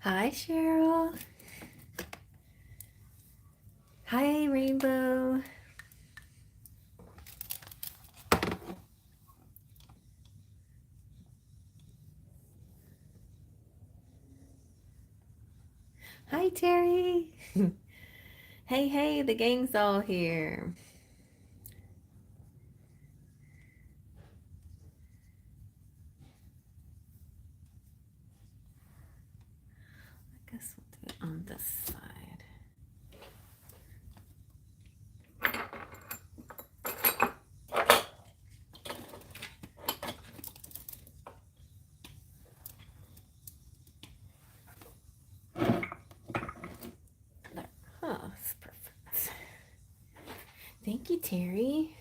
Hi, Cheryl. Hi, Rainbow. Hi, Terry. Hey, the gang's all here. I guess we'll do it on this side. There. Oh, that's perfect. Thank you, Terry.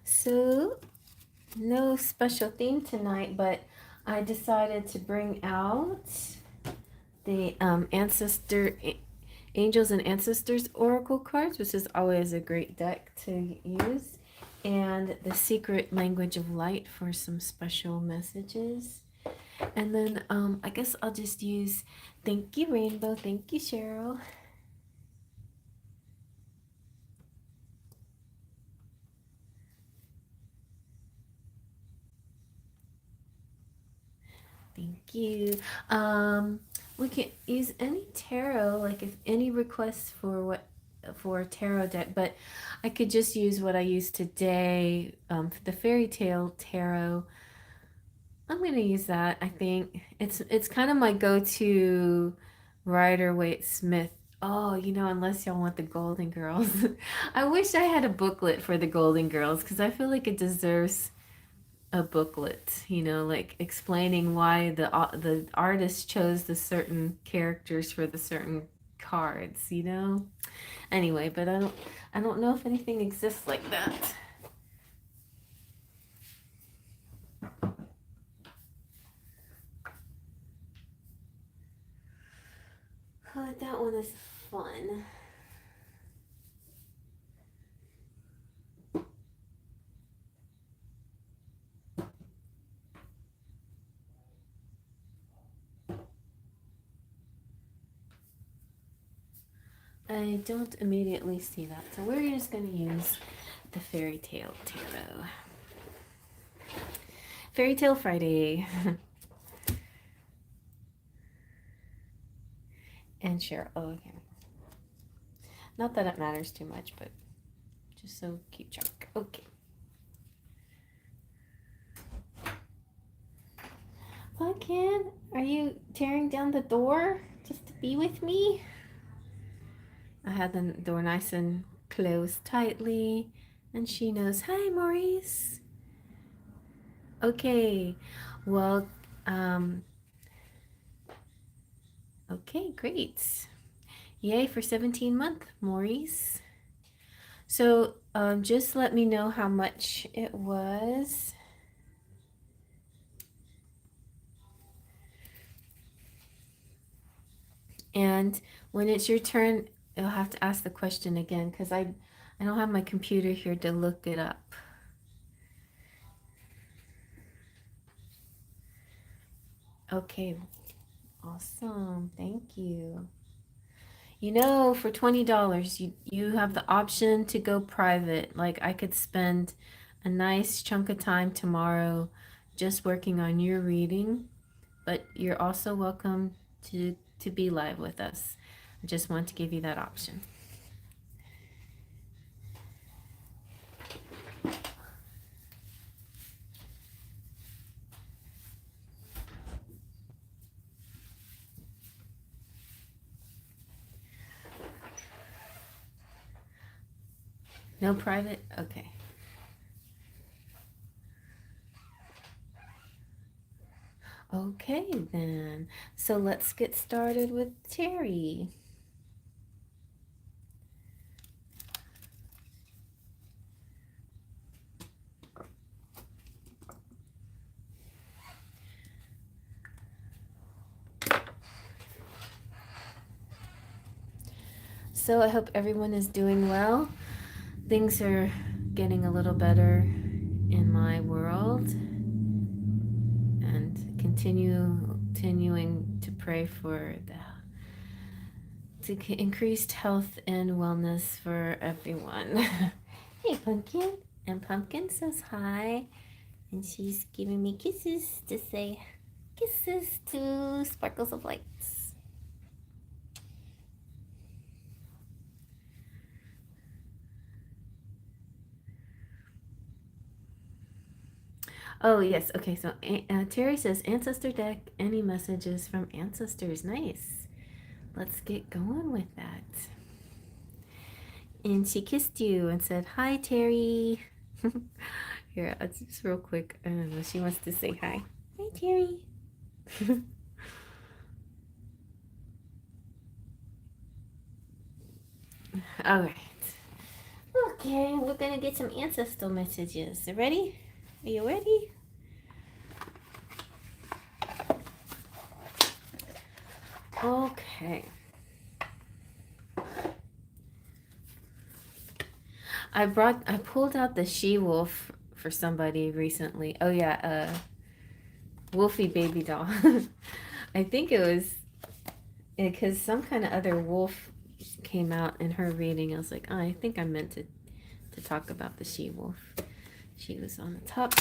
So, no special theme tonight, but I decided to bring out the Angels and Ancestors Oracle cards, which is always a great deck to use, and the Secret Language of Light for some special messages. And then I guess I'll just use thank you, Rainbow. Thank you, Cheryl. Thank you. We can use any tarot, like if any requests for a tarot deck, but I could just use what I used today, for the fairy tale tarot. I'm gonna use that. I think it's kind of my go-to Rider Waite Smith. Oh, unless y'all want the Golden Girls. I wish I had a booklet for the Golden Girls because I feel like it deserves a booklet, like explaining why the artist chose the certain characters for the certain cards. Anyway, but I don't know if anything exists like that. That one is fun. I don't immediately see that, so we're just going to use the Fairy Tale Tarot. Fairy Tale Friday. And Cheryl. Oh, okay. Not that it matters too much, but just so keep track. Okay. Pumpkin, are you tearing down the door just to be with me? I had the door nice and closed tightly, and she knows. Hi, Maurice. Okay, well, okay, great. Yay for 17-month, Maurice. So just let me know how much it was. And when it's your turn, you'll have to ask the question again because I don't have my computer here to look it up. Okay, awesome. Thank you. For $20, you have the option to go private. Like I could spend a nice chunk of time tomorrow just working on your reading, but you're also welcome to be live with us. I just want to give you that option. No private? Okay. Okay, then. So let's get started with Terry. So I hope everyone is doing well. Things are getting a little better in my world, and continuing to pray for increased health and wellness for everyone. Hey, Pumpkin. And Pumpkin says hi, and she's giving me kisses to say kisses to sparkles of lights. Oh, yes. Okay, so Terry says, Ancestor deck, any messages from ancestors? Nice. Let's get going with that. And she kissed you and said, hi, Terry. Here, just real quick. I don't know. She wants to say hi. Hi, Terry. All right. Okay, we're going to get some ancestral messages. Ready? Are you ready? Okay. I pulled out the she-wolf for somebody recently. Oh yeah, Wolfie baby doll. I think it was because some kind of other wolf came out in her reading. I was like, oh, I think I meant to talk about the she-wolf. She was on the top.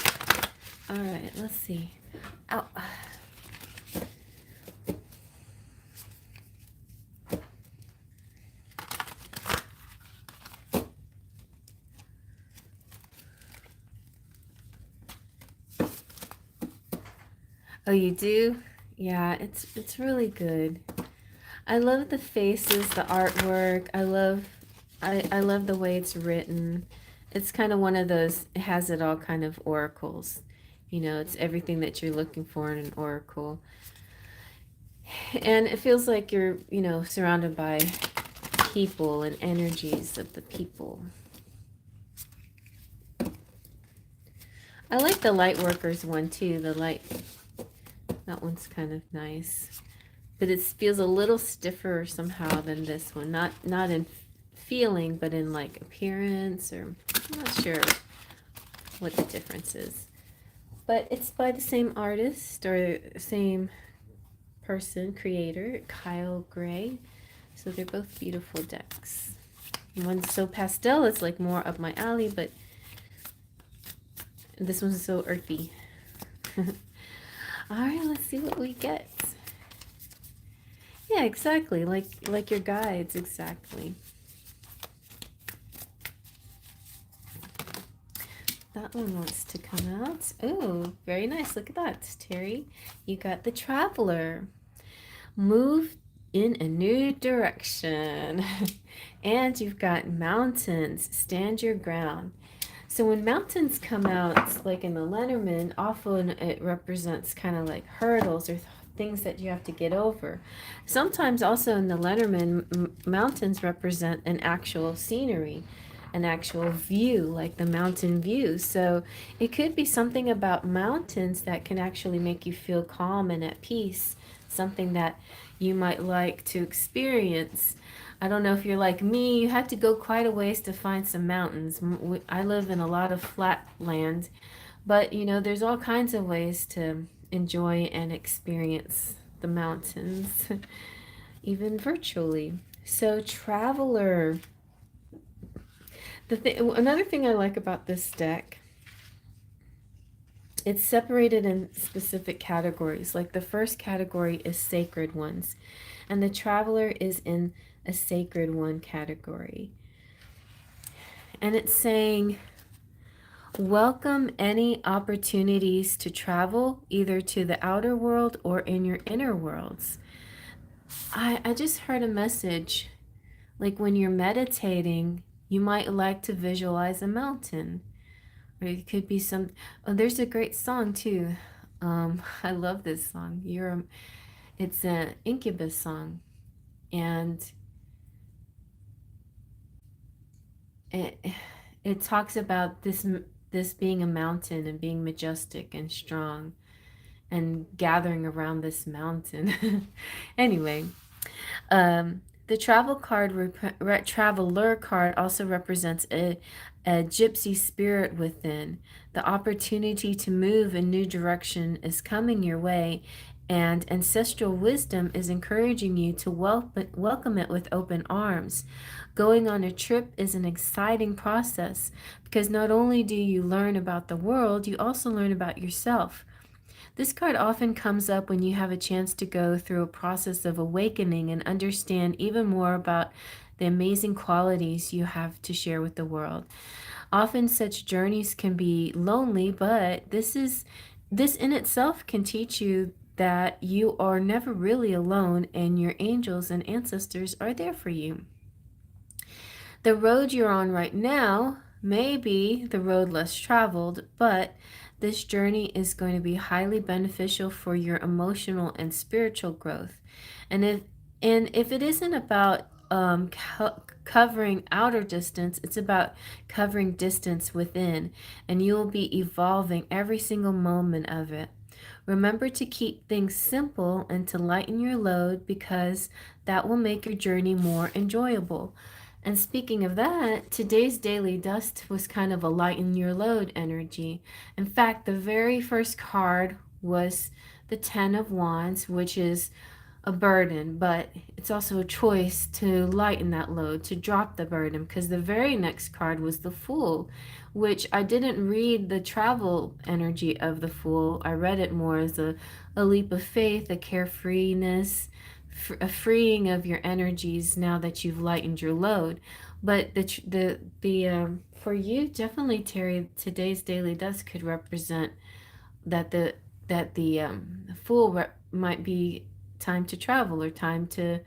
All right, let's see. Ow. Oh, you do? Yeah, it's really good. I love the faces, the artwork. I love the way it's written. It's kind of one of those, it has it all kind of oracles. You know, it's everything that you're looking for in an oracle. And it feels like you're, you know, surrounded by people and energies of the people. I like the light workers one too. That one's kind of nice. But it feels a little stiffer somehow than this one. Not in feeling, but in like appearance, or I'm not sure what the difference is. But it's by the same artist or same person, creator, Kyle Gray. So they're both beautiful decks. One's so pastel, it's like more up my alley, but this one's so earthy. All right, let's see what we get. Yeah, exactly, like your guides, exactly. That one wants to come out. Oh, very nice. Look at that, Terry. You got the Traveler. Move in a new direction. And you've got mountains. Stand your ground. So when mountains come out, like in the Lenormand, often it represents kind of like hurdles or things that you have to get over. Sometimes also in the Lenormand, mountains represent an actual scenery, an actual view, like the mountain view. So it could be something about mountains that can actually make you feel calm and at peace, something that you might like to experience. I don't know if you're like me, you had to go quite a ways to find some mountains. I live in a lot of flat land, but you know, there's all kinds of ways to enjoy and experience the mountains, even virtually. So, Traveler. Another thing I like about this deck, it's separated in specific categories. Like the first category is sacred ones, and the Traveler is in a sacred one category. And it's saying, welcome any opportunities to travel, either to the outer world or in your inner worlds. I just heard a message, like when you're meditating, you might like to visualize a mountain. Or it could be some, oh, there's a great song too. I love this song. It's an Incubus song. And it talks about this being a mountain and being majestic and strong and gathering around this mountain. Anyway, the traveler card also represents a gypsy spirit within. The opportunity to move in new direction is coming your way, and ancestral wisdom is encouraging you to welcome it with open arms. Going on a trip is an exciting process because not only do you learn about the world, you also learn about yourself. This card often comes up when you have a chance to go through a process of awakening and understand even more about the amazing qualities you have to share with the world. Often such journeys can be lonely, but this in itself can teach you that you are never really alone and your angels and ancestors are there for you. The road you're on right now may be the road less traveled, but this journey is going to be highly beneficial for your emotional and spiritual growth. And if it isn't about covering outer distance, it's about covering distance within, and you will be evolving every single moment of it. Remember to keep things simple and to lighten your load because that will make your journey more enjoyable. And speaking of that, today's daily dust was kind of a lighten your load energy. In fact, the very first card was the Ten of Wands, which is a burden, but it's also a choice to lighten that load, to drop the burden, because the very next card was the Fool, which I didn't read the travel energy of the Fool. I read it more as a leap of faith, a carefreeness, a freeing of your energies now that you've lightened your load. But the for you, definitely, Terry, today's daily dust could represent that the Fool might be time to travel or time to,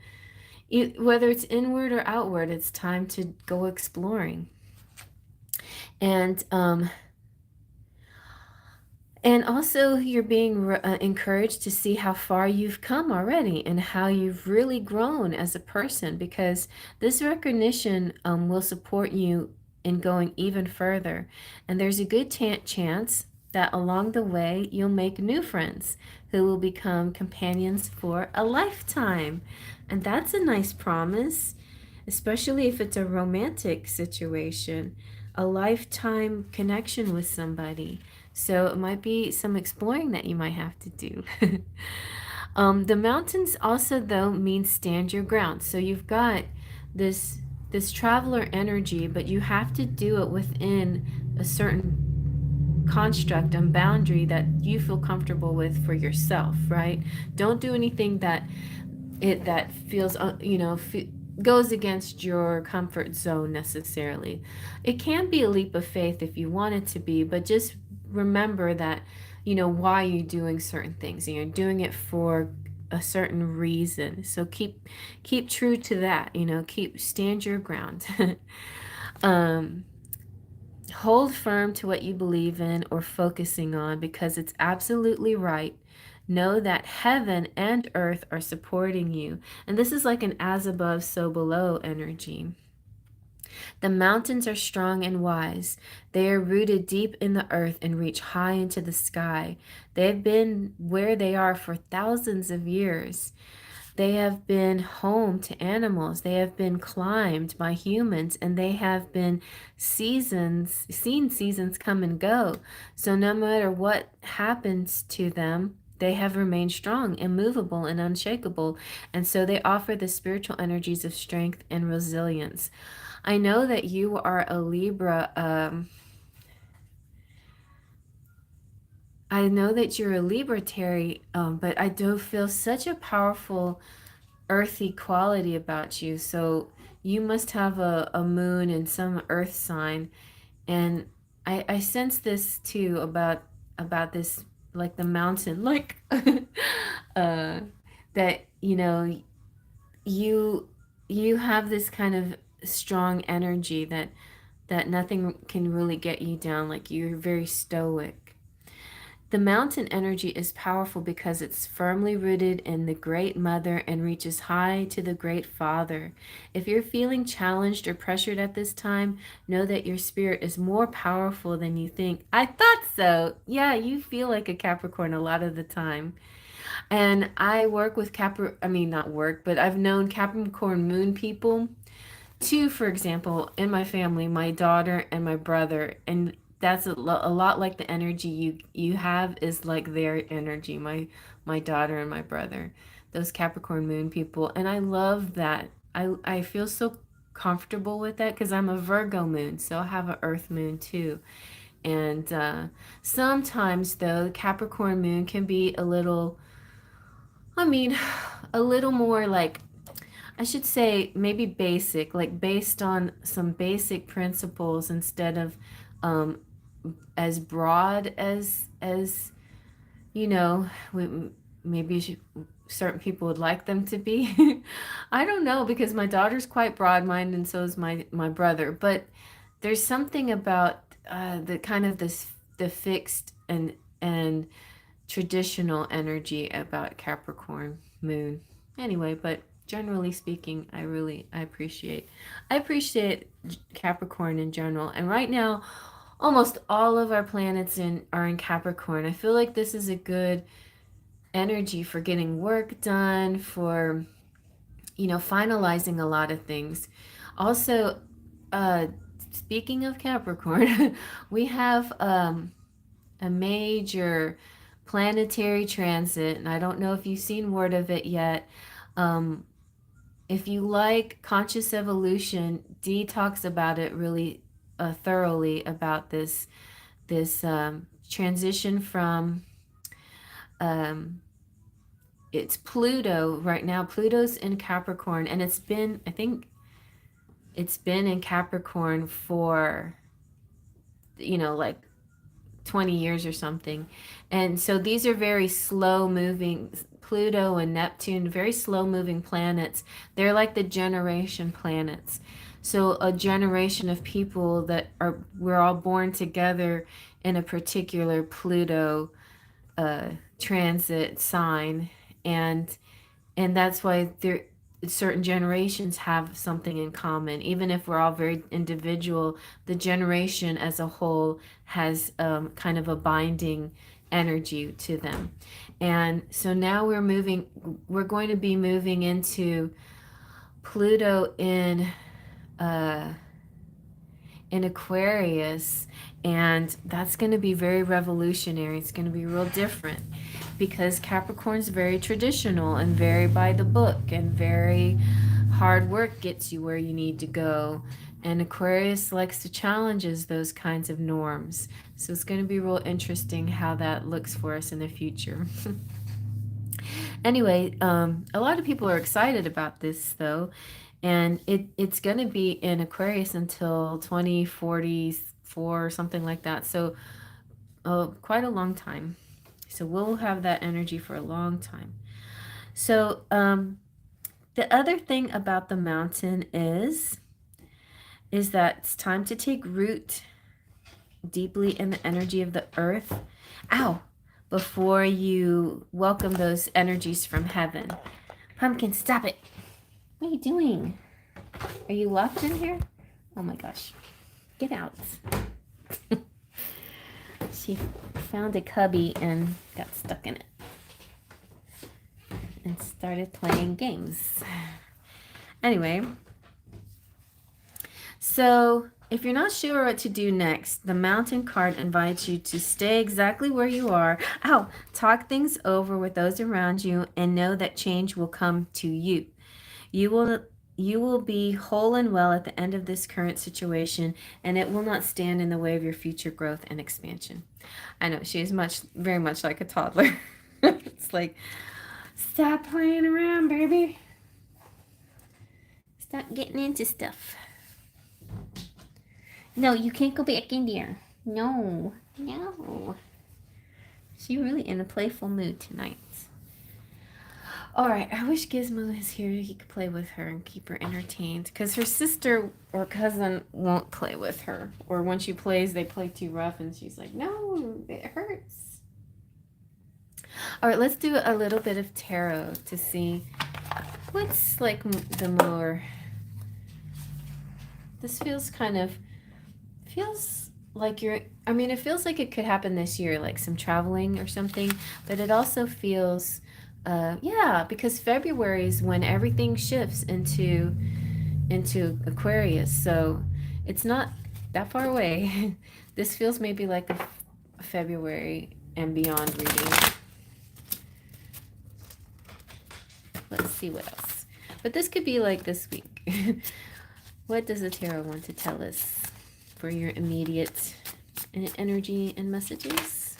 whether it's inward or outward, it's time to go exploring. And also, you're being encouraged to see how far you've come already and how you've really grown as a person, because this recognition will support you in going even further. And there's a good chance that along the way, you'll make new friends who will become companions for a lifetime. And that's a nice promise, especially if it's a romantic situation, a lifetime connection with somebody. So it might be some exploring that you might have to do. The mountains also, though, mean stand your ground. So you've got this traveler energy, but you have to do it within a certain construct and boundary that you feel comfortable with for yourself, right? Don't do anything that feels goes against your comfort zone necessarily. It can be a leap of faith if you want it to be, but just remember that why you're doing certain things, and you're doing it for a certain reason. So keep true to that. Stand your ground. um Hold firm to what you believe in or focusing on, because it's absolutely right. Know that heaven and earth are supporting you. And this is like an as above, so below energy. The mountains are strong and wise. They are rooted deep in the earth and reach high into the sky. They've been where they are for thousands of years. They have been home to animals. They have been climbed by humans, and they have been seen seasons come and go. So no matter what happens to them, they have remained strong, immovable, and unshakable. And so they offer the spiritual energies of strength and resilience. I know that you are a Libra. I know that you're a Libra, Terry, but I do feel such a powerful earthy quality about you. So you must have a moon in some earth sign. And I sense this too about this, like the mountain, like that, you have this kind of strong energy that nothing can really get you down. Like you're very stoic. The mountain energy is powerful because it's firmly rooted in the Great Mother and reaches high to the Great Father. If you're feeling challenged or pressured at this time, know that your spirit is more powerful than you think. I thought so. Yeah, you feel like a Capricorn a lot of the time. And I work with I mean, not work, but I've known Capricorn moon people two, for example, in my family, my daughter and my brother, and that's a lot like the energy you have is like their energy, my daughter and my brother, those Capricorn moon people. And I love that. I feel so comfortable with that because I'm a Virgo moon, so I have an earth moon too. And sometimes though, the Capricorn moon can be a little, I mean, a little more like, I should say maybe basic, like based on some basic principles instead of um, as broad as you know, maybe certain people would like them to be. I don't know because my daughter's quite broad-minded and so is my brother. But there's something about the kind of the fixed and traditional energy about Capricorn moon. Anyway, but generally speaking, I appreciate Capricorn in general. And right now, almost all of our planets are in Capricorn. I feel like this is a good energy for getting work done, for finalizing a lot of things. Also, speaking of Capricorn, we have a major planetary transit, and I don't know if you've seen word of it yet. Um, if you like conscious evolution, Dee talks about it really thoroughly about this transition from um, it's Pluto right now. Pluto's in Capricorn, and I think it's been in Capricorn for like 20 years or something. And so these are very slow moving, Pluto and Neptune, very slow moving planets. They're like the generation planets. So a generation of people we're all born together in a particular Pluto transit sign. And that's why certain generations have something in common. Even if we're all very individual, the generation as a whole has kind of a binding energy to them. And so now we're going to be moving into Pluto uh, in Aquarius, and that's going to be very revolutionary. It's going to be real different because Capricorn's very traditional and very by the book, and very hard work gets you where you need to go. And Aquarius likes to challenges those kinds of norms. So it's going to be real interesting how that looks for us in the future. Anyway, a lot of people are excited about this though, and it's going to be in Aquarius until 2044, something like that. So quite a long time. So we'll have that energy for a long time. So the other thing about the mountain is that it's time to take root deeply in the energy of the earth. Ow! Before you welcome those energies from heaven. Pumpkin, stop it. What are you doing? Are you locked in here? Oh my gosh. Get out. She found a cubby and got stuck in it. And started playing games. Anyway. So, if you're not sure what to do next, the Mountain card invites you to stay exactly where you are. Ow! Talk things over with those around you and know that change will come to you. You will be whole and well at the end of this current situation, and it will not stand in the way of your future growth and expansion. I know, she is very much like a toddler. It's like, stop playing around, baby. Stop getting into stuff. No, you can't go back in there. No. She's really in a playful mood tonight. Alright, I wish Gizmo is here. He could play with her and keep her entertained. Because her sister or cousin won't play with her. Or when she plays, they play too rough and she's like, no, it hurts. Alright, let's do a little bit of tarot to see what's like the more... This feels like it feels like it could happen this year, like some traveling or something. But it also feels... because February is when everything shifts into into Aquarius, so it's not that far away. This feels maybe like a February and beyond reading. Let's see what else. But this could be like this week. What does the tarot want to tell us for your immediate energy and messages?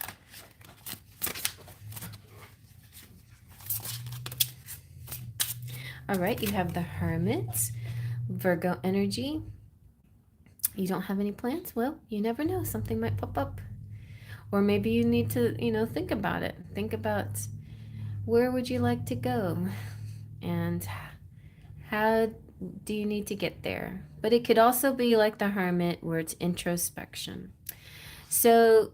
All right, you have the Hermit, Virgo energy. You don't have any plans? Well, you never know. Something might pop up. Or maybe you need to, think about it. Think about where would you like to go? And how do you need to get there? But it could also be like the Hermit where it's introspection. So,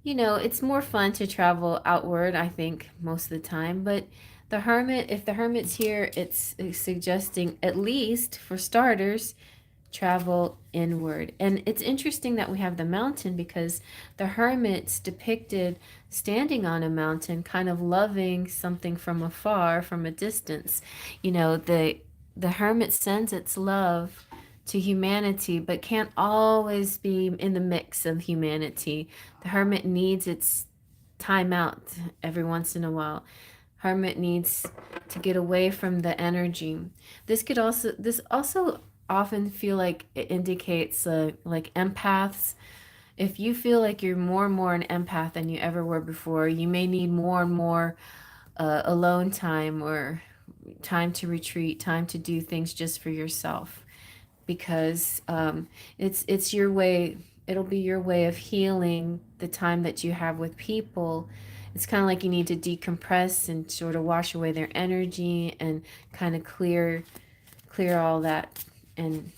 it's more fun to travel outward, I think, most of the time. But the Hermit, if the Hermit's here, it's suggesting, at least for starters, travel inward. And it's interesting that we have the mountain because the Hermit's depicted standing on a mountain, kind of loving something from afar, from a distance. The Hermit sends its love to humanity, but can't always be in the mix of humanity. The Hermit needs its time out every once in a while. Hermit needs to get away from the energy. This also often feel like it indicates like empaths. If you feel like you're more and more an empath than you ever were before, you may need more and more alone time, or time to retreat, time to do things just for yourself, because it's your way. It'll be your way of healing the time that you have with people. It's kind of like you need to decompress and sort of wash away their energy and kind of clear all that, and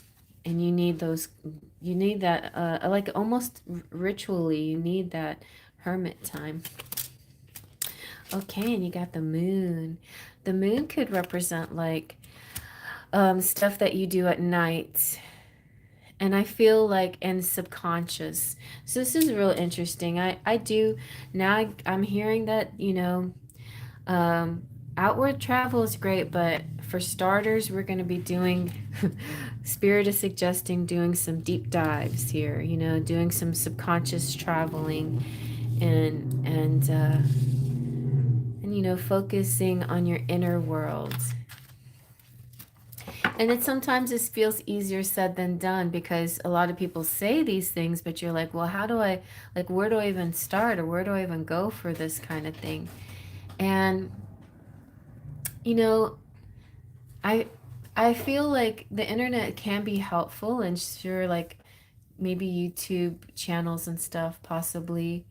you need that like almost ritually, you need that hermit time. Okay, and you got the moon. The moon could represent like stuff that you do at night, and I feel like and subconscious. So this is real interesting. I do now. I'm hearing that um, outward travel is great, but for starters, we're going to be doing, Spirit is suggesting doing some deep dives here, doing some subconscious traveling, and focusing on your inner world. And sometimes this feels easier said than done, because a lot of people say these things, but you're like, well, where do I even start, or where do I even go for this kind of thing? And I feel like the internet can be helpful, and sure, like maybe YouTube channels and stuff, possibly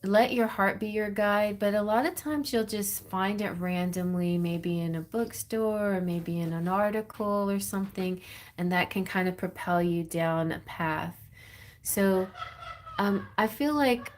let your heart be your guide, but a lot of times you'll just find it randomly, maybe in a bookstore or maybe in an article or something, and that can kind of propel you down a path. So I feel like,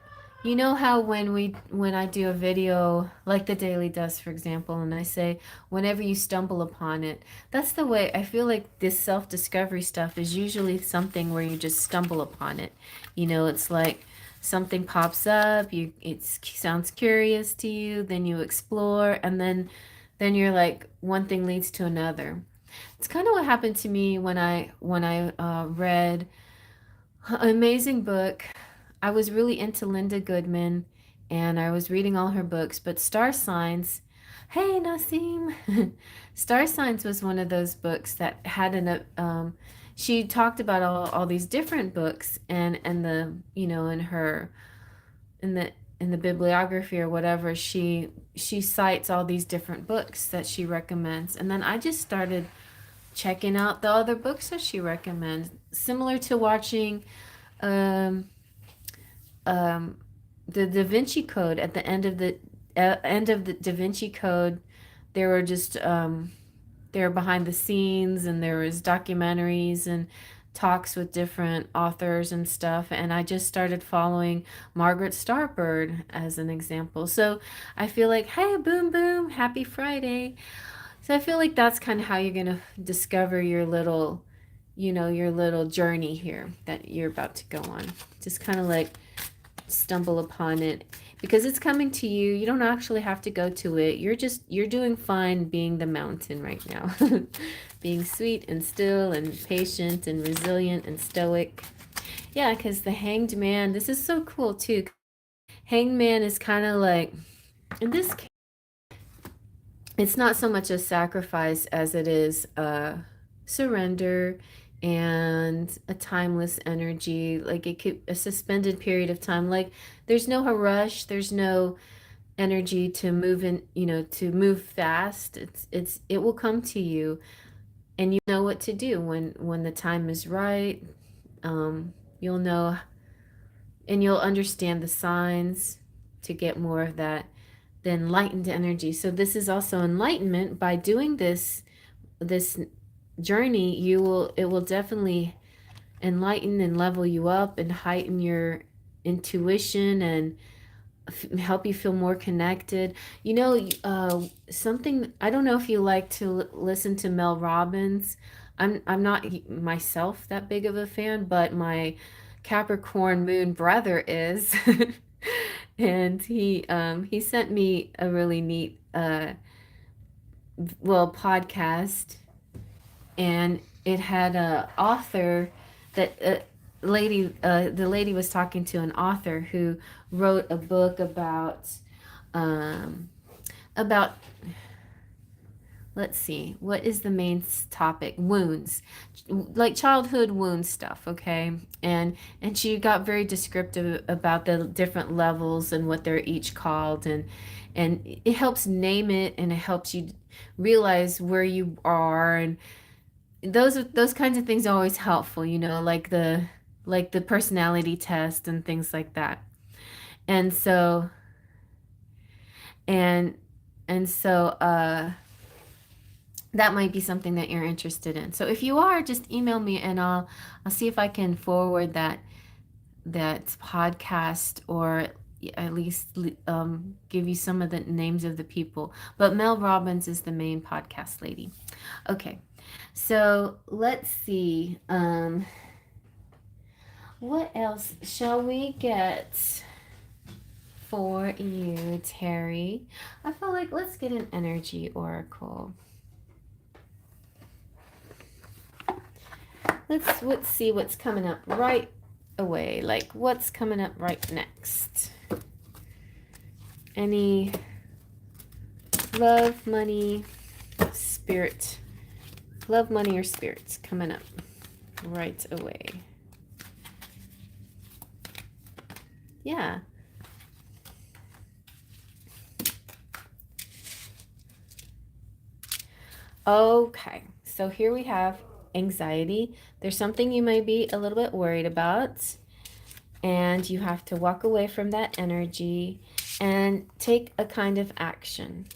how when I do a video like the Daily Dust, for example, and I say, whenever you stumble upon it, that's the way I feel like this self-discovery stuff is usually something where you just stumble upon it. It's like something pops up, it sounds curious to you, then you explore, and then you're like, one thing leads to another. It's kind of what happened to me when I read an amazing book. I was really into Linda Goodman, and I was reading all her books, but Star Signs, hey Nassim, Star Signs was one of those books that had she talked about all these different books, and the, in her, in the bibliography or whatever, she cites all these different books that she recommends. And then I just started checking out the other books that she recommends, similar to watching um, the Da Vinci Code. At the end of the Da Vinci Code, there were just there were behind the scenes, and there was documentaries and talks with different authors and stuff, and I just started following Margaret Starbird as an example. So I feel like, hey, boom boom, happy Friday. So I feel like that's kind of how you're gonna discover your little journey here that you're about to go on. Just kind of like stumble upon it. because it's coming to you. You don't actually have to go to it. You're doing fine being the mountain right now. Being sweet and still and patient and resilient and stoic. Yeah, because the Hanged Man, this is so cool too. Hanged Man is kind of like, in this case, it's not so much a sacrifice as it is a surrender and a timeless energy. Like it could, a suspended period of time. Like there's no rush, there's no energy to move in, to move fast. It will come to you, and you know what to do when the time is right. You'll know, and you'll understand the signs to get more of that, the enlightened energy. So this is also enlightenment. By doing this journey, it will definitely enlighten and level you up and heighten your intuition and help you feel more connected. Something, I don't know if you like to listen to Mel Robbins. I'm not myself that big of a fan, but my Capricorn moon brother is. And he sent me a really neat podcast, and it had a author that the lady was talking to an author who wrote a book um, about, let's see, what is the main topic? Wounds, like childhood wound stuff. Okay. And she got very descriptive about the different levels and what they're each called, and it helps name it, and it helps you realize where you are, and those kinds of things are always helpful, like the personality test and things like that. And so and and so that might be something that you're interested in. So if you are, just email me, and I'll see if I can forward that podcast, or at least give you some of the names of the people. But Mel Robbins is the main podcast lady. Okay. So let's see. What else shall we get for you, Terry? I feel like let's get an energy oracle. Let's see what's coming up right away. Like what's coming up right next. Any love, money, spirit. Love, money, or spirits coming up right away. Yeah. Okay. So here we have anxiety. There's something you may be a little bit worried about, and you have to walk away from that energy and take a kind of action.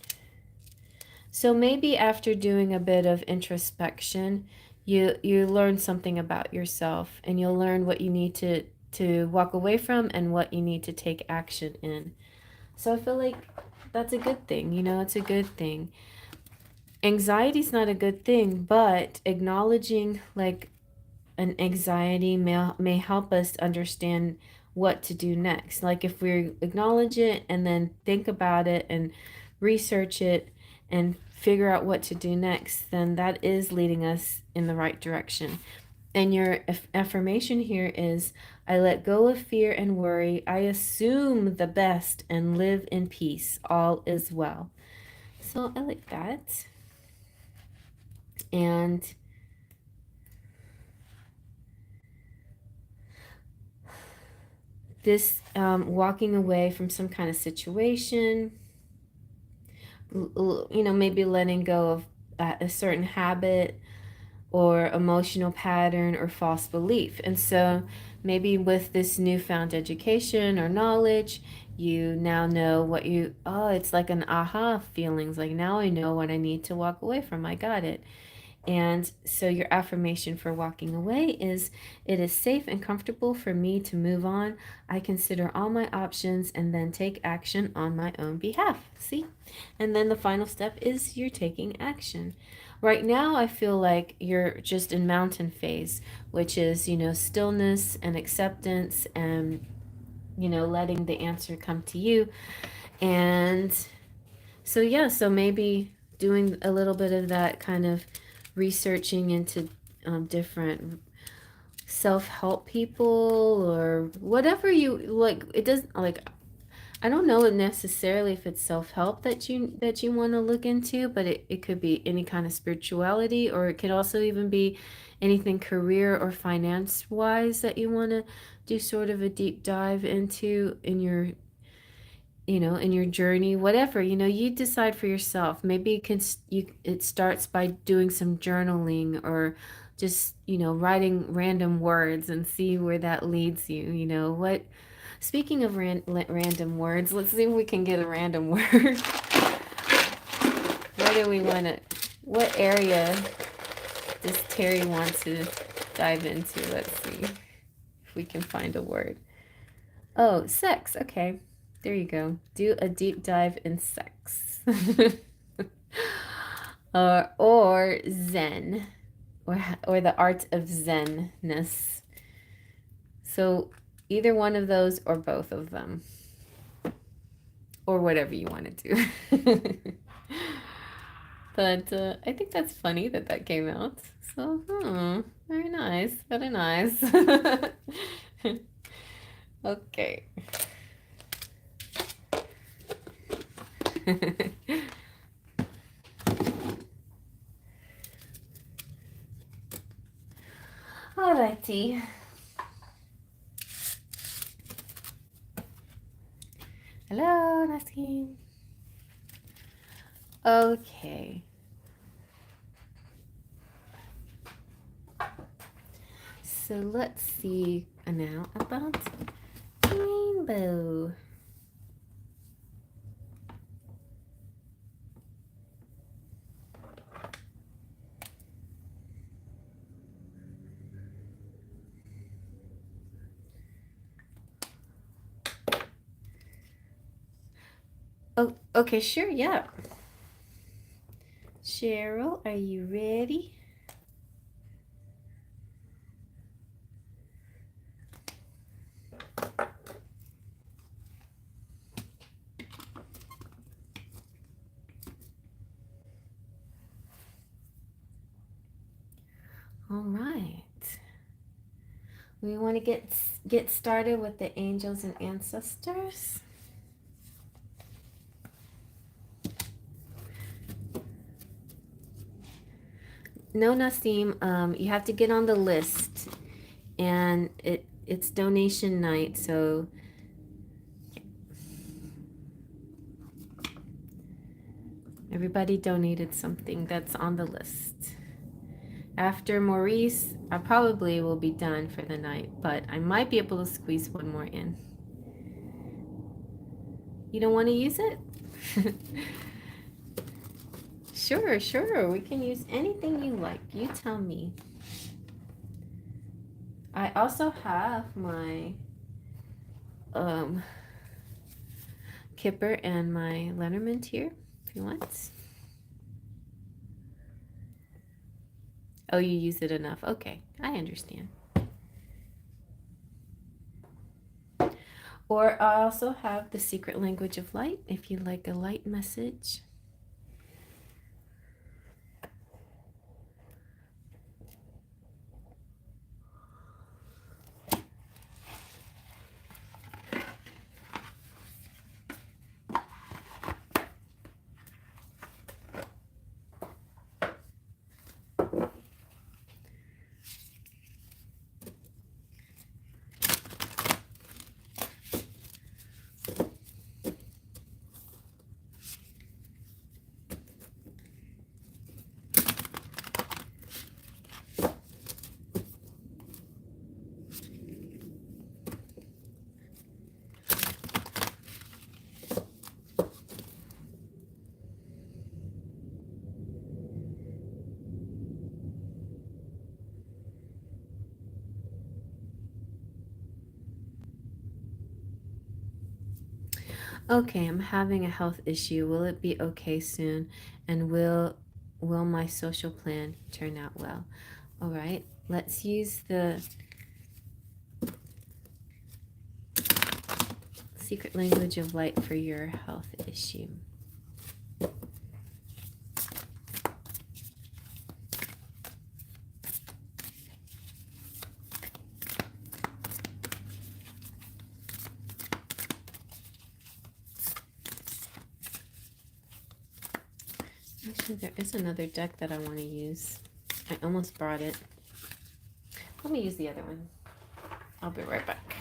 So maybe after doing a bit of introspection, you learn something about yourself, and you'll learn what you need to walk away from and what you need to take action in. So I feel like that's a good thing. It's a good thing. Anxiety's not a good thing, but acknowledging like an anxiety may help us understand what to do next. Like if we acknowledge it and then think about it and research it and figure out what to do next, then that is leading us in the right direction. And your affirmation here is, I let go of fear and worry. I assume the best and live in peace. All is well. So I like that. And this walking away from some kind of situation, maybe letting go of a certain habit or emotional pattern or false belief. And so maybe with this newfound education or knowledge, you now know it's like an aha feelings. Like now I know what I need to walk away from. I got it. And so your affirmation for walking away is, it is safe and comfortable for me to move on. I consider all my options and then take action on my own behalf. See? And then the final step is you're taking action. Right now, I feel like you're just in mountain phase, which is, stillness and acceptance and you know, letting the answer come to you. And so, yeah, so maybe doing a little bit of that kind of researching into different self-help people or whatever you like. It doesn't like, I don't know necessarily if it's self-help that you want to look into, but it could be any kind of spirituality, or it could also even be anything career or finance wise that you want to do sort of a deep dive into in your, you know, in your journey, whatever, you know, you decide for yourself. Maybe it starts by doing some journaling or just, you know, writing random words and see where that leads you, you know. What, speaking of random words, let's see if we can get a random word. Where do we want to, what area does Terry want to dive into? Let's see if we can find a word. Oh, sex. Okay. There you go. Do a deep dive in sex. Or Zen. Or the art of Zenness. So either one of those or both of them. Or whatever you want to do. But I think that's funny that that came out. So, very nice. Very nice. Okay. Alrighty. Hello, Nassim. Okay. So let's see now about rainbow. Oh, okay, sure, yeah. Cheryl, are you ready? All right. We want to get started with the angels and ancestors. No, Nassim, you have to get on the list, and it's donation night, so everybody donated something that's on the list. After Maurice, I probably will be done for the night, but I might be able to squeeze one more in. You don't want to use it? Sure, sure. We can use anything you like. You tell me. I also have my Kipper and my Lenormand here, if you want. Oh, you use it enough. Okay, I understand. Or I also have the secret language of light, if you like a light message. Okay, I'm having a health issue. Will it be okay soon? And will my social plan turn out well? All right, let's use the Secret language of light for your health issue. Actually, there is another deck that I want to use. I almost brought it. Let me use the other one. I'll be right back.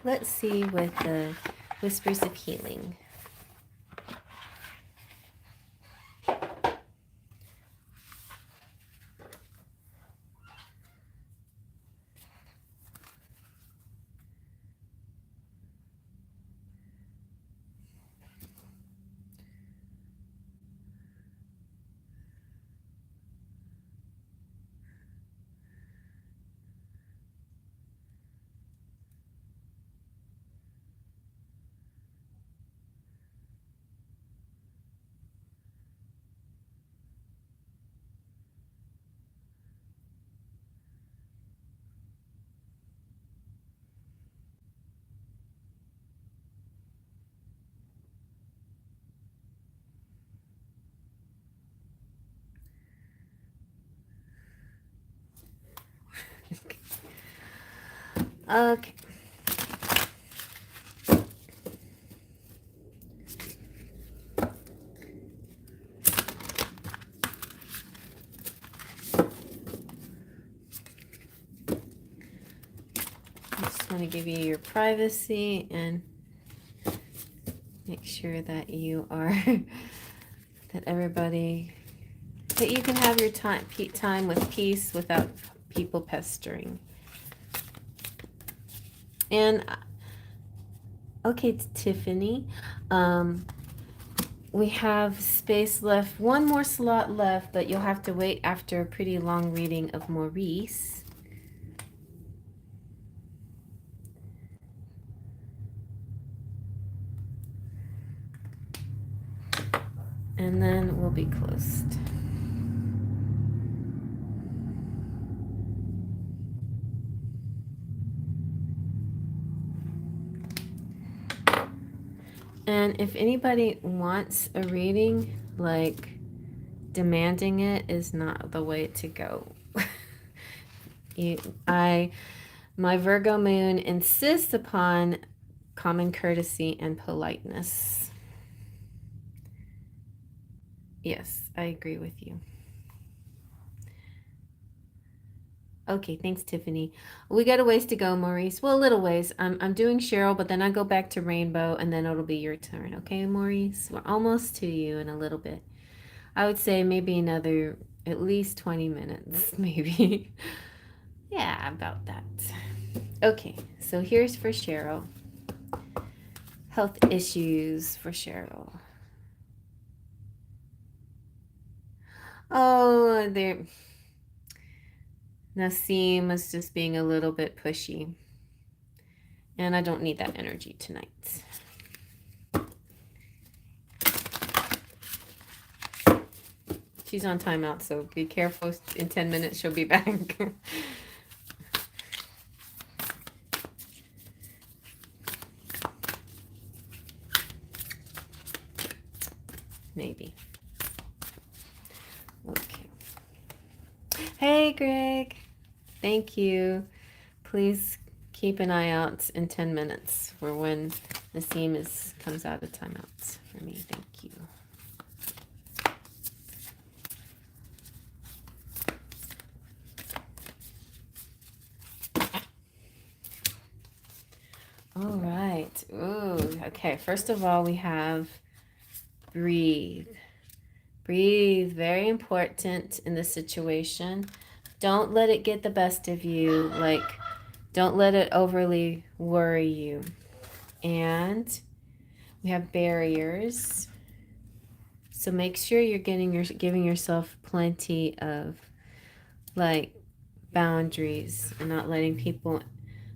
Let's see with the Whispers of Healing. Okay. I just want to give you your privacy and make sure that you are, that everybody, that you can have your time with peace without people pestering. And okay, Tiffany, we have space left, one more slot left, but you'll have to wait after a pretty long reading of Maurice. And then we'll be closed. And if anybody wants a reading, like, demanding it is not the way to go. My Virgo moon insists upon common courtesy and politeness. Yes, I agree with you. Okay, thanks, Tiffany. We got a ways to go, Maurice. Well, a little ways. I'm doing Cheryl, but then I go back to Rainbow, and then it'll be your turn. Okay, Maurice? We're almost to you in a little bit. I would say maybe another at least 20 minutes, maybe. Yeah, about that. Okay, so here's for Cheryl. Health issues for Cheryl. Oh, Nassim was just being a little bit pushy. And I don't need that energy tonight. She's on timeout, so be careful. In 10 minutes, she'll be back. Maybe. Hey, Greg. Thank you. Please keep an eye out in 10 minutes for when Nassim comes out of timeouts for me. Thank you. All right. Ooh, okay. First of all, we have breathe. Breathe. Very important in this situation. Don't let it get the best of you. Like, don't let it overly worry you. And we have barriers. So make sure you're giving yourself plenty of like boundaries and not letting people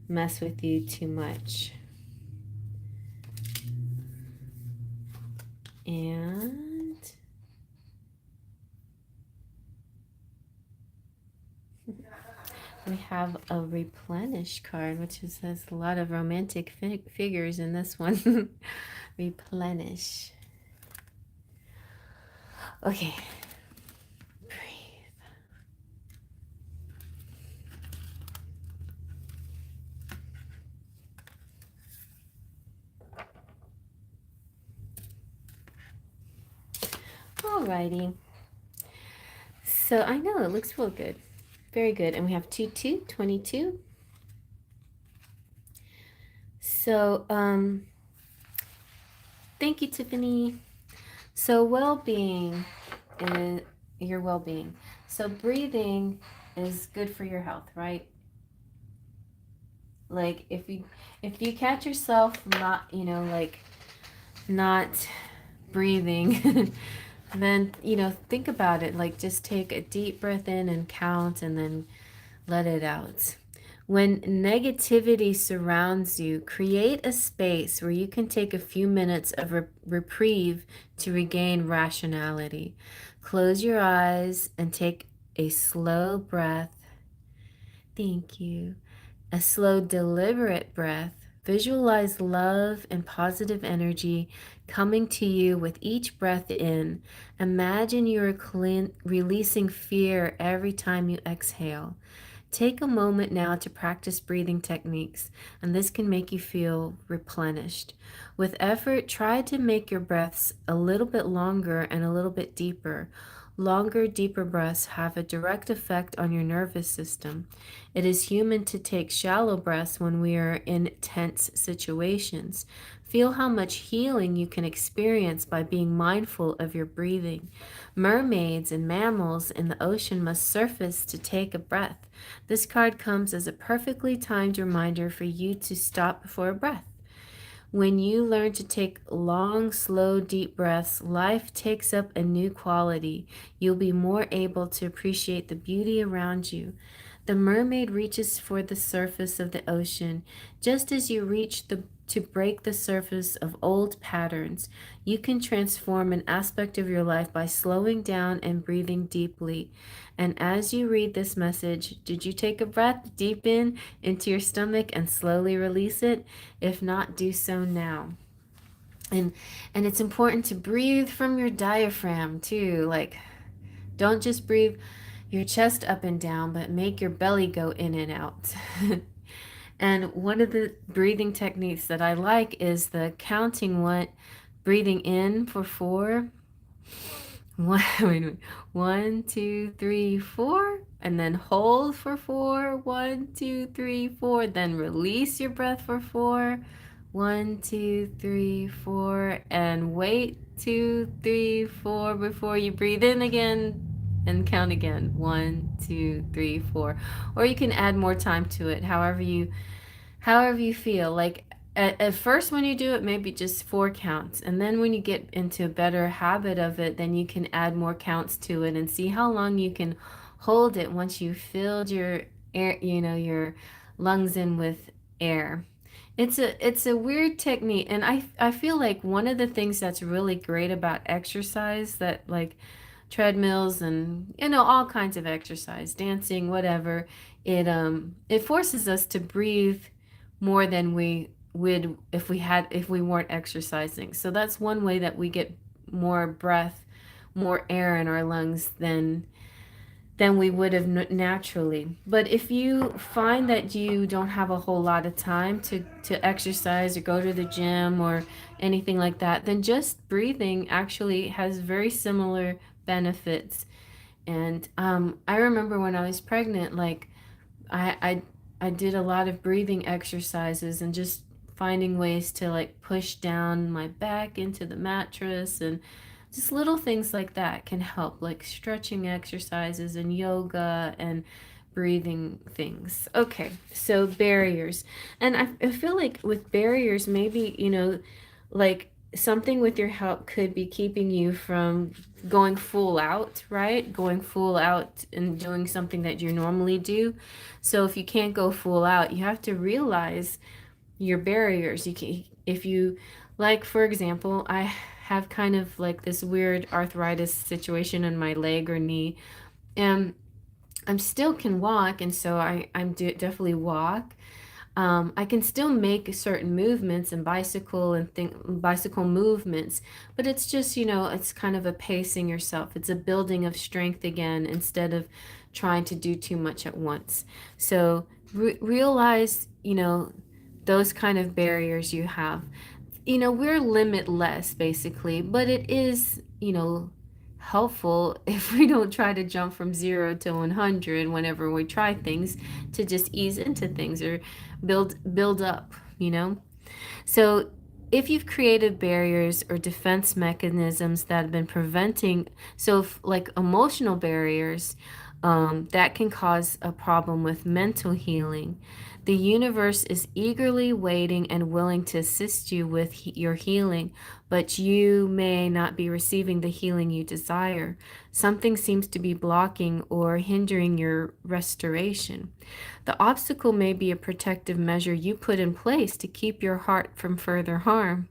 mess with you too much. And we have a replenish card, which has a lot of romantic figures in this one. Replenish. Okay. Breathe. Alrighty. So I know it looks real good. Very good. And we have 22. So, thank you, Tiffany. So well-being is your well-being. So breathing is good for your health, right? Like if you catch yourself not, like not breathing, then, think about it. Like just take a deep breath in and count and then let it out. When negativity surrounds you, create a space where you can take a few minutes of reprieve to regain rationality. Close your eyes and take a slow breath. Thank you. A slow, deliberate breath. Visualize love and positive energy coming to you with each breath in. Imagine you are releasing fear every time you exhale. Take a moment now to practice breathing techniques, and this can make you feel replenished. With effort, try to make your breaths a little bit longer and a little bit deeper. Longer, deeper breaths have a direct effect on your nervous system. It is human to take shallow breaths when we are in tense situations. Feel how much healing you can experience by being mindful of your breathing. Mermaids and mammals in the ocean must surface to take a breath. This card comes as a perfectly timed reminder for you to stop for a breath. When you learn to take long, slow, deep breaths, life takes up a new quality. You'll be more able to appreciate the beauty around you. The mermaid reaches for the surface of the ocean, just as you reach to break the surface of old patterns. You can transform an aspect of your life by slowing down and breathing deeply. And as you read this message, did you take a breath deep into your stomach and slowly release it? If not, do so now. And it's important to breathe from your diaphragm too. Like, don't just breathe your chest up and down, but make your belly go in and out. And one of the breathing techniques that I like is the counting one, breathing in for 4. One, wait. 1, 2, 3, 4, and then hold for 4. 1, 2, 3, 4. Then release your breath for 4. 1, 2, 3, 4, and wait 2, 3, 4 before you breathe in again and count again. 1, 2, 3, 4. Or you can add more time to it, however you feel. Like at first when you do it, maybe just 4 counts, and then when you get into a better habit of it, then you can add more counts to it and see how long you can hold it once you filled your air, your lungs in with air. It's a weird technique, and I feel like one of the things that's really great about exercise, that like treadmills and all kinds of exercise, dancing, whatever, it forces us to breathe more than we would if we weren't exercising. So that's one way that we get more breath, more air in our lungs than we would have naturally. But if you find that you don't have a whole lot of time to exercise or go to the gym or anything like that, then just breathing actually has very similar benefits. And I remember when I was pregnant, like I, I I did a lot of breathing exercises and just finding ways to like push down my back into the mattress, and just little things like that can help, like stretching exercises and yoga and breathing things. Okay, so barriers. And I feel like with barriers, maybe, like something with your health could be keeping you from going full out, right? Going full out and doing something that you normally do. So if you can't go full out, you have to realize your barriers. You can, if you, like, for example, I have kind of like this weird arthritis situation in my leg or knee, and I'm still can walk, and so definitely walk. I can still make certain movements and bicycle movements, but it's just, it's kind of a pacing yourself. It's a building of strength again instead of trying to do too much at once. So realize, those kind of barriers you have. We're limitless basically, but it is, helpful if we don't try to jump from 0 to 100 whenever we try things, to just ease into things or build up, so if you've created barriers or defense mechanisms that have been preventing, so if, like emotional barriers, that can cause a problem with mental healing. The universe is eagerly waiting and willing to assist you with your healing, but you may not be receiving the healing you desire. Something seems to be blocking or hindering your restoration. The obstacle may be a protective measure you put in place to keep your heart from further harm.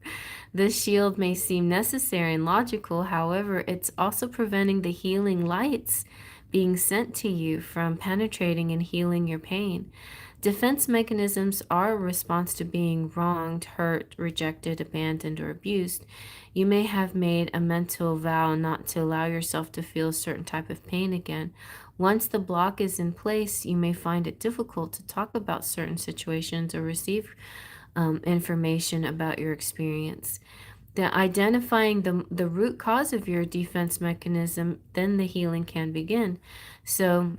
This shield may seem necessary and logical, however, it's also preventing the healing lights being sent to you from penetrating and healing your pain. Defense mechanisms are a response to being wronged, hurt, rejected, abandoned, or abused. You may have made a mental vow not to allow yourself to feel a certain type of pain again. Once the block is in place, you may find it difficult to talk about certain situations or receive information about your experience. Identifying the root cause of your defense mechanism, then the healing can begin. So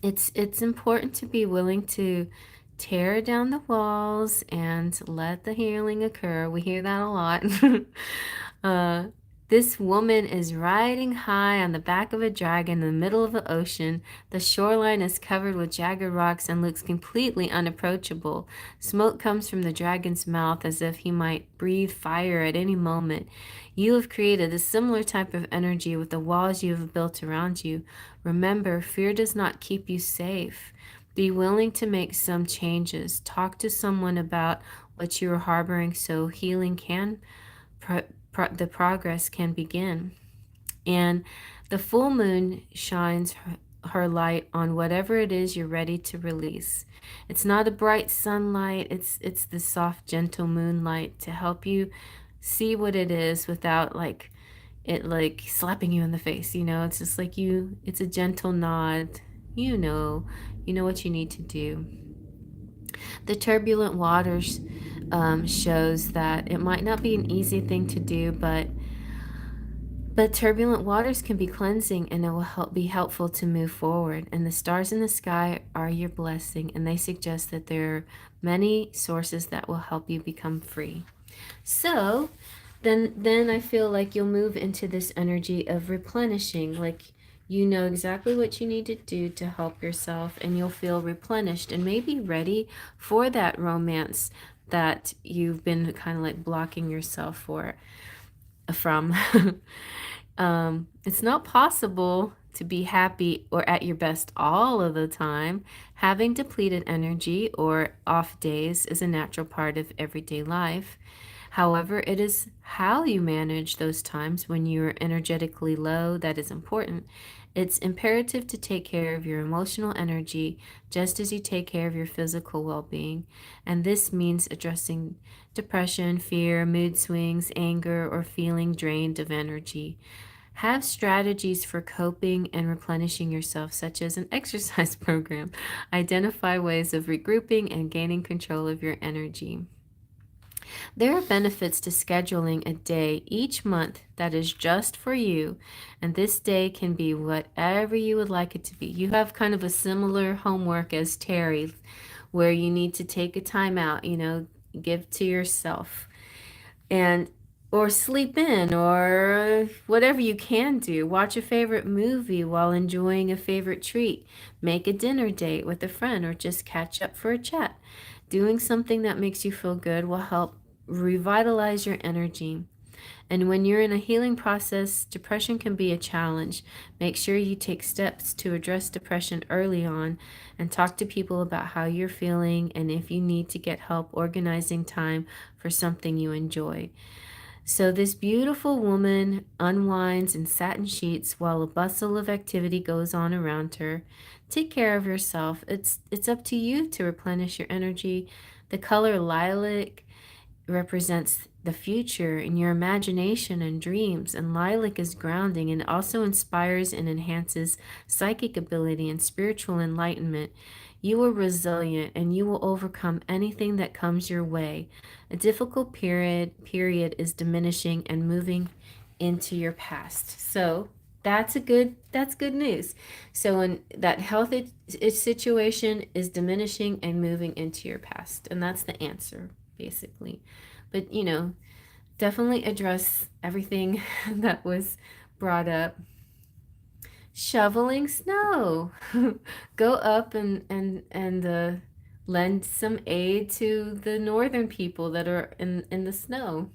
it's important to be willing to tear down the walls and let the healing occur. We hear that a lot. uh, this woman is riding high on the back of a dragon in the middle of the ocean. The shoreline is covered with jagged rocks and looks completely unapproachable. Smoke comes from the dragon's mouth as if he might breathe fire at any moment. You have created a similar type of energy with the walls you have built around you. Remember, fear does not keep you safe. Be willing to make some changes. Talk to someone about what you are harboring so healing can, the progress can begin. And the full moon shines her light on whatever it is you're ready to release. It's not a bright sunlight, it's the soft, gentle moonlight to help you see what it is without it like slapping you in the face. It's just like it's a gentle nod. You know what you need to do. The turbulent waters shows that it might not be an easy thing to do, but turbulent waters can be cleansing, and it will be helpful to move forward. And the stars in the sky are your blessing, and they suggest that there are many sources that will help you become free. So then I feel like you'll move into this energy of replenishing, like you know exactly what you need to do to help yourself, and you'll feel replenished and maybe ready for that romance that you've been kind of like blocking yourself from. It's not possible to be happy or at your best all of the time. Having depleted energy or off days is a natural part of everyday life. However, it is how you manage those times when you're energetically low that is important. It's imperative to take care of your emotional energy just as you take care of your physical well-being. And this means addressing depression, fear, mood swings, anger, or feeling drained of energy. Have strategies for coping and replenishing yourself, such as an exercise program. Identify ways of regrouping and gaining control of your energy. There are benefits to scheduling a day each month that is just for you, and this day can be whatever you would like it to be. You have kind of a similar homework as Terry, where you need to take a time out, give to yourself and or sleep in or whatever you can do. Watch a favorite movie while enjoying a favorite treat. Make a dinner date with a friend or just catch up for a chat. Doing something that makes you feel good will help revitalize your energy. And when you're in a healing process, depression can be a challenge. Make sure you take steps to address depression early on and talk to people about how you're feeling and if you need to get help organizing time for something you enjoy. So this beautiful woman unwinds in satin sheets while a bustle of activity goes on around her. Take care of yourself. It's up to you to replenish your energy. The color lilac represents the future and your imagination and dreams, and lilac is grounding and also inspires and enhances psychic ability and spiritual enlightenment. You are resilient and you will overcome anything that comes your way. A difficult period is diminishing and moving into your past. So that's good news. So when that health situation is diminishing and moving into your past, and that's the answer basically. But definitely address everything that was brought up. Shoveling snow. Go up and lend some aid to the northern people that are in the snow.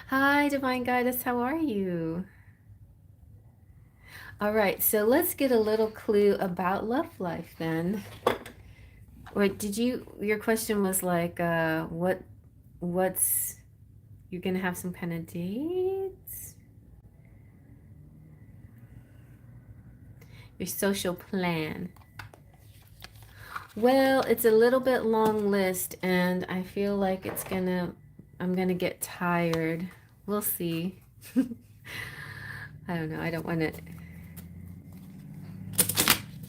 Hi, Divine Guidance, how are you? All right, so let's get a little clue about love life then. Wait, your question was like, what's, you're gonna have some kind of dates? Your social plan. Well, it's a little bit long list and I feel like I'm gonna get tired. We'll see. I don't know, I don't want to,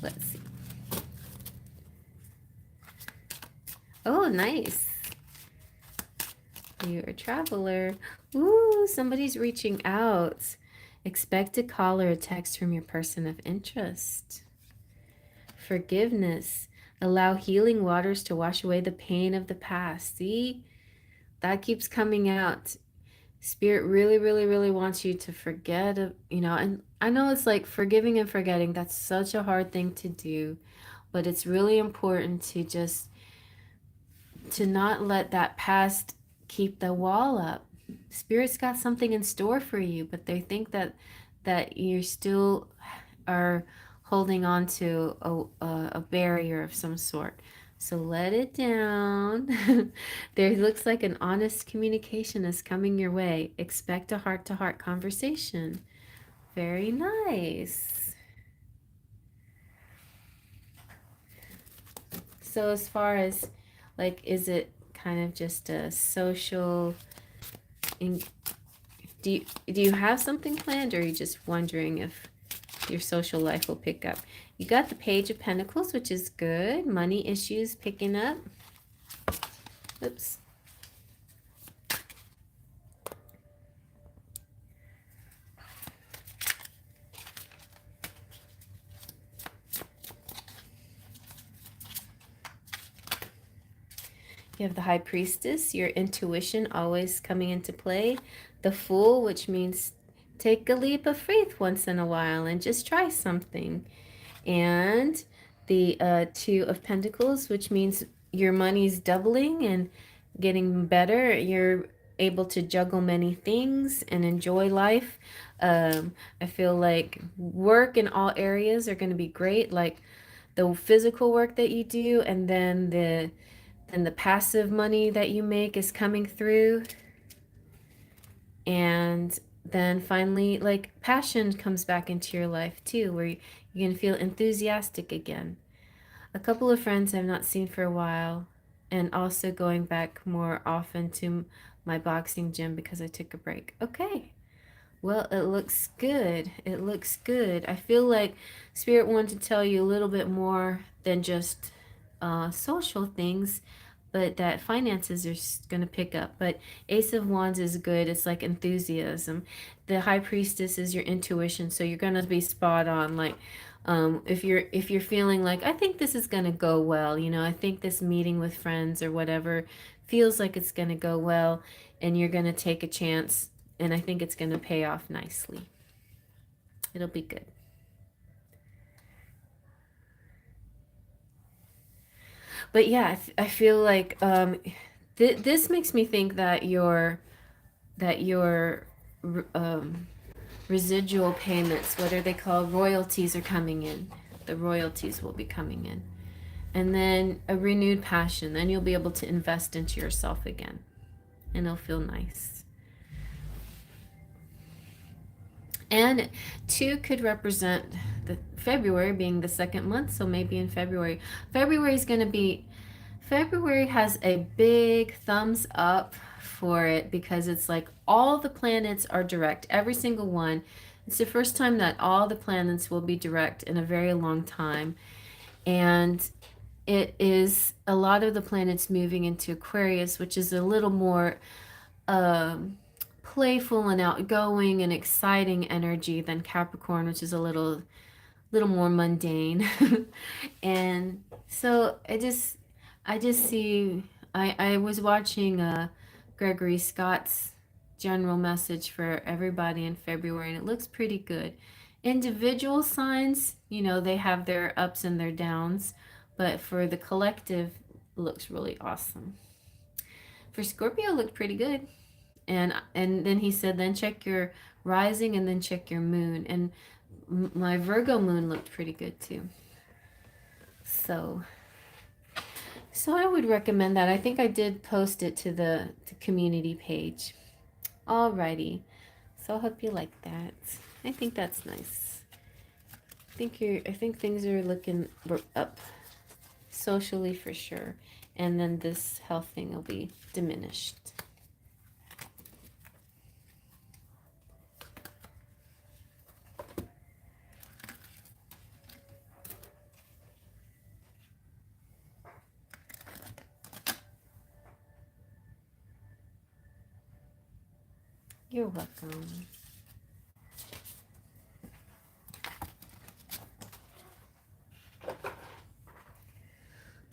let's see. Oh, nice. You're a traveler. Ooh, somebody's reaching out. Expect a call or a text from your person of interest. Forgiveness. Allow healing waters to wash away the pain of the past. See, that keeps coming out. Spirit really, really, really wants you to forget, and I know it's like forgiving and forgetting. That's such a hard thing to do, but it's really important to not let that past keep the wall up. Spirit's got something in store for you, but they think that you still are holding on to a barrier of some sort. So let it down. There looks like an honest communication is coming your way. Expect a heart-to-heart conversation. Very nice. So as far as like, is it kind of just a social in, do you have something planned, or are you just wondering if your social life will pick up? You got the Page of Pentacles, which is good. Money issues picking up. Oops. You have the High Priestess, your intuition always coming into play. The Fool, which means take a leap of faith once in a while and just try something. And the Two of Pentacles, which means your money's doubling and getting better. You're able to juggle many things and enjoy life. I feel like work in all areas are going to be great, like the physical work that you do, and then the passive money that you make is coming through. And then finally, like, passion comes back into your life too, where you're going to feel enthusiastic again. A couple of friends I've not seen for a while, and also going back more often to my boxing gym because I took a break. Okay. Well, it looks good. It looks good. I feel like Spirit wanted to tell you a little bit more than just social things, but that finances are going to pick up. But Ace of Wands is good. It's like enthusiasm. The High Priestess is your intuition, so you're going to be spot on. Like if you're feeling like I think this is going to go well, I think this meeting with friends or whatever feels like it's going to go well, and you're going to take a chance, and I think it's going to pay off nicely. It'll be good. But yeah, I feel like this makes me think that your um, residual payments, what are they called, royalties, are coming in. The royalties will be coming in, and then a renewed passion. Then you'll be able to invest into yourself again, and it'll feel nice. And 2 could represent the February being the second month, so maybe in February. February has a big thumbs up for it because it's like all the planets are direct, every single one. It's the first time that all the planets will be direct in a very long time. And it is a lot of the planets moving into Aquarius, which is a little more playful and outgoing and exciting energy than Capricorn, which is a little more mundane. And so I just see I was watching Gregory Scott's general message for everybody in February, and it looks pretty good. Individual signs, they have their ups and their downs, but for the collective, it looks really awesome. For Scorpio, it looked pretty good. And then he said, then check your rising and then check your moon. And my Virgo moon looked pretty good too. So I would recommend that. I think I did post it to the community page. Alrighty. So I hope you like that. I think that's nice. I think things are looking up socially for sure. And then this health thing will be diminished. You're welcome.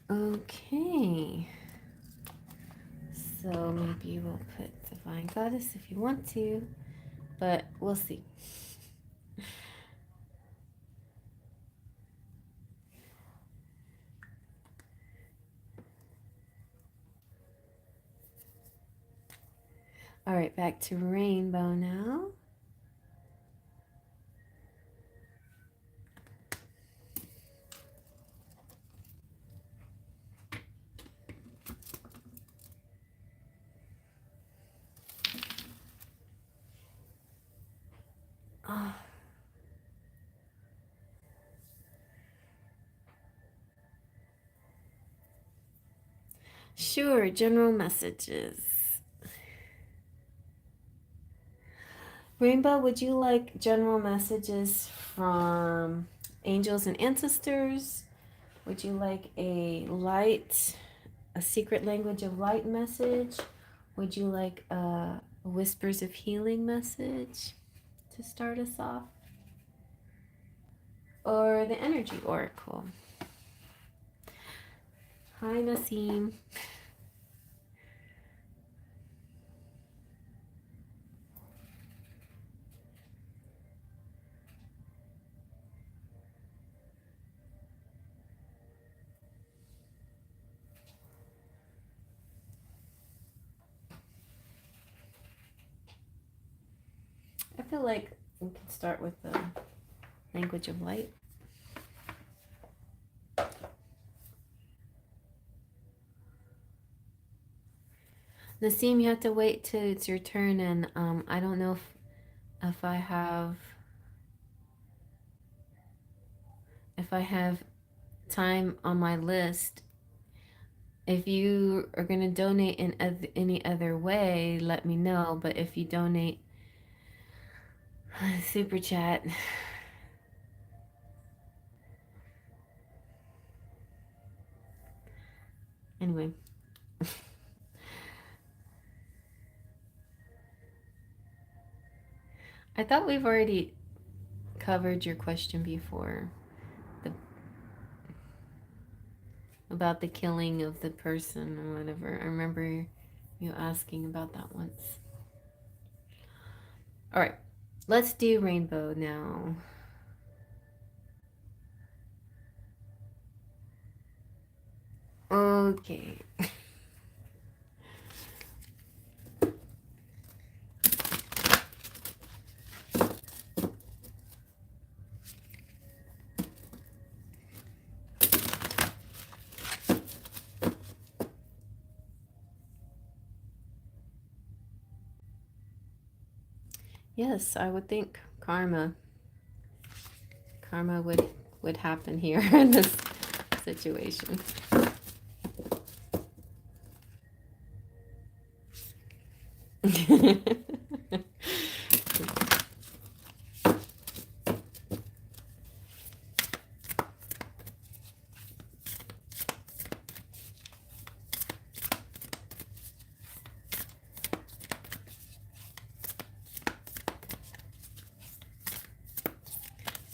Okay. So maybe we'll put Divine Goddess if you want to, but we'll see. All right, back to Rainbow now. Oh. Sure, general messages. Rainbow, would you like general messages from angels and ancestors? Would you like a secret language of light message? Would you like a whispers of healing message to start us off? Or the energy oracle? Hi, Nassim. I feel like we can start with the language of light. Nassim, you have to wait till it's your turn, and I don't know if I have time on my list. If you are going to donate in any other way, let me know. But if you donate super chat, anyway. I thought we've already covered your question before, the, about the killing of the person or whatever. I remember you asking about that once. All right, let's do rainbow now. Okay. Yes, I would think karma would happen here in this situation.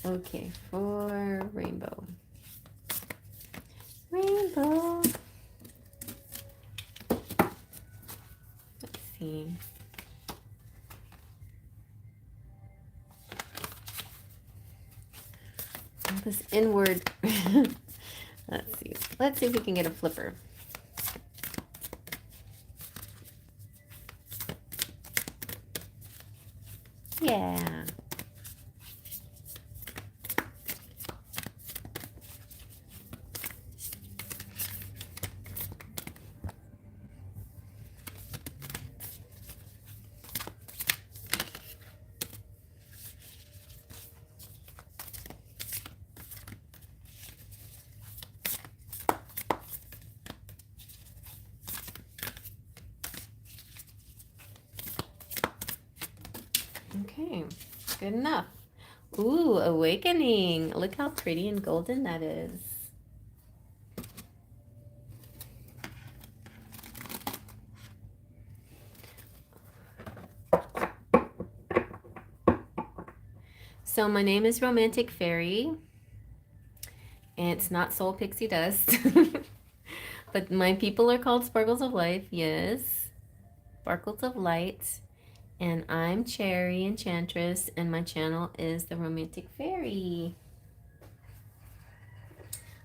Okay, for rainbow. Rainbow. Let's see. This inward. Let's see. Let's see if we can get a flipper. Yeah. Okay, good enough. Ooh, awakening. Look how pretty and golden that is. So my name is Romantic Fairy. And it's not Soul Pixie Dust. But my people are called Sparkles of Life. Yes. Sparkles of Light. And I'm Cherry Enchantress, and my channel is The Romantic Fairy.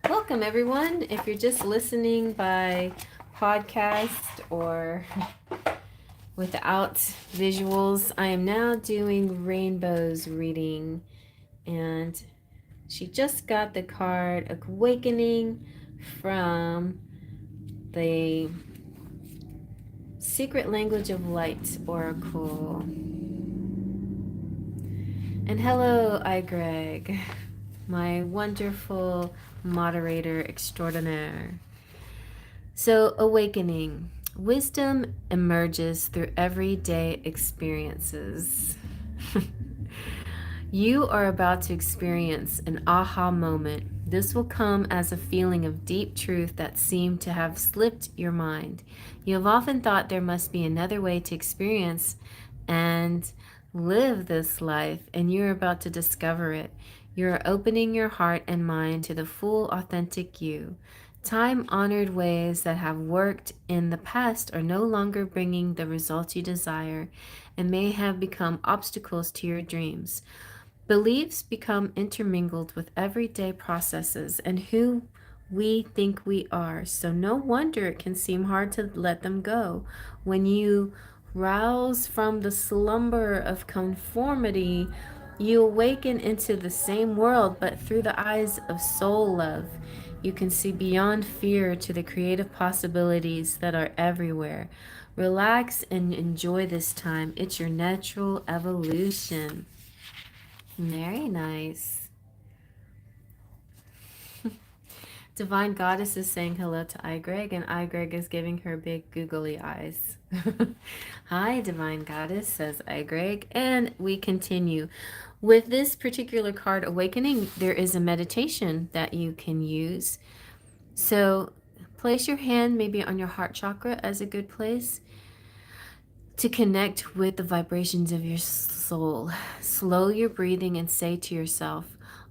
Welcome, everyone. If you're just listening by podcast or without visuals, I am now doing Rainbow's reading. And she just got the card Awakening from the Secret Language of Light Oracle. And hello, Greg, my wonderful moderator extraordinaire. So, awakening. Wisdom emerges through everyday experiences. You are about to experience an aha moment. This will come as a feeling of deep truth that seemed to have slipped your mind. You have often thought there must be another way to experience and live this life, and you're about to discover it. You're opening your heart and mind to the full, authentic you. Time-honored ways that have worked in the past are no longer bringing the results you desire and may have become obstacles to your dreams. Beliefs become intermingled with everyday processes and who we think we are, so no wonder it can seem hard to let them go. When you rouse from the slumber of conformity, you awaken into the same world, but through the eyes of soul love. You can see beyond fear to the creative possibilities that are everywhere. Relax and enjoy this time. It's your natural evolution. Very nice. Divine Goddess is saying hello to iGreg, and iGreg is giving her big googly eyes. Hi, Divine Goddess, says iGreg. And we continue. With this particular card, Awakening, there is a meditation that you can use. So place your hand maybe on your heart chakra as a good place to connect with the vibrations of your soul. Slow your breathing and say to yourself,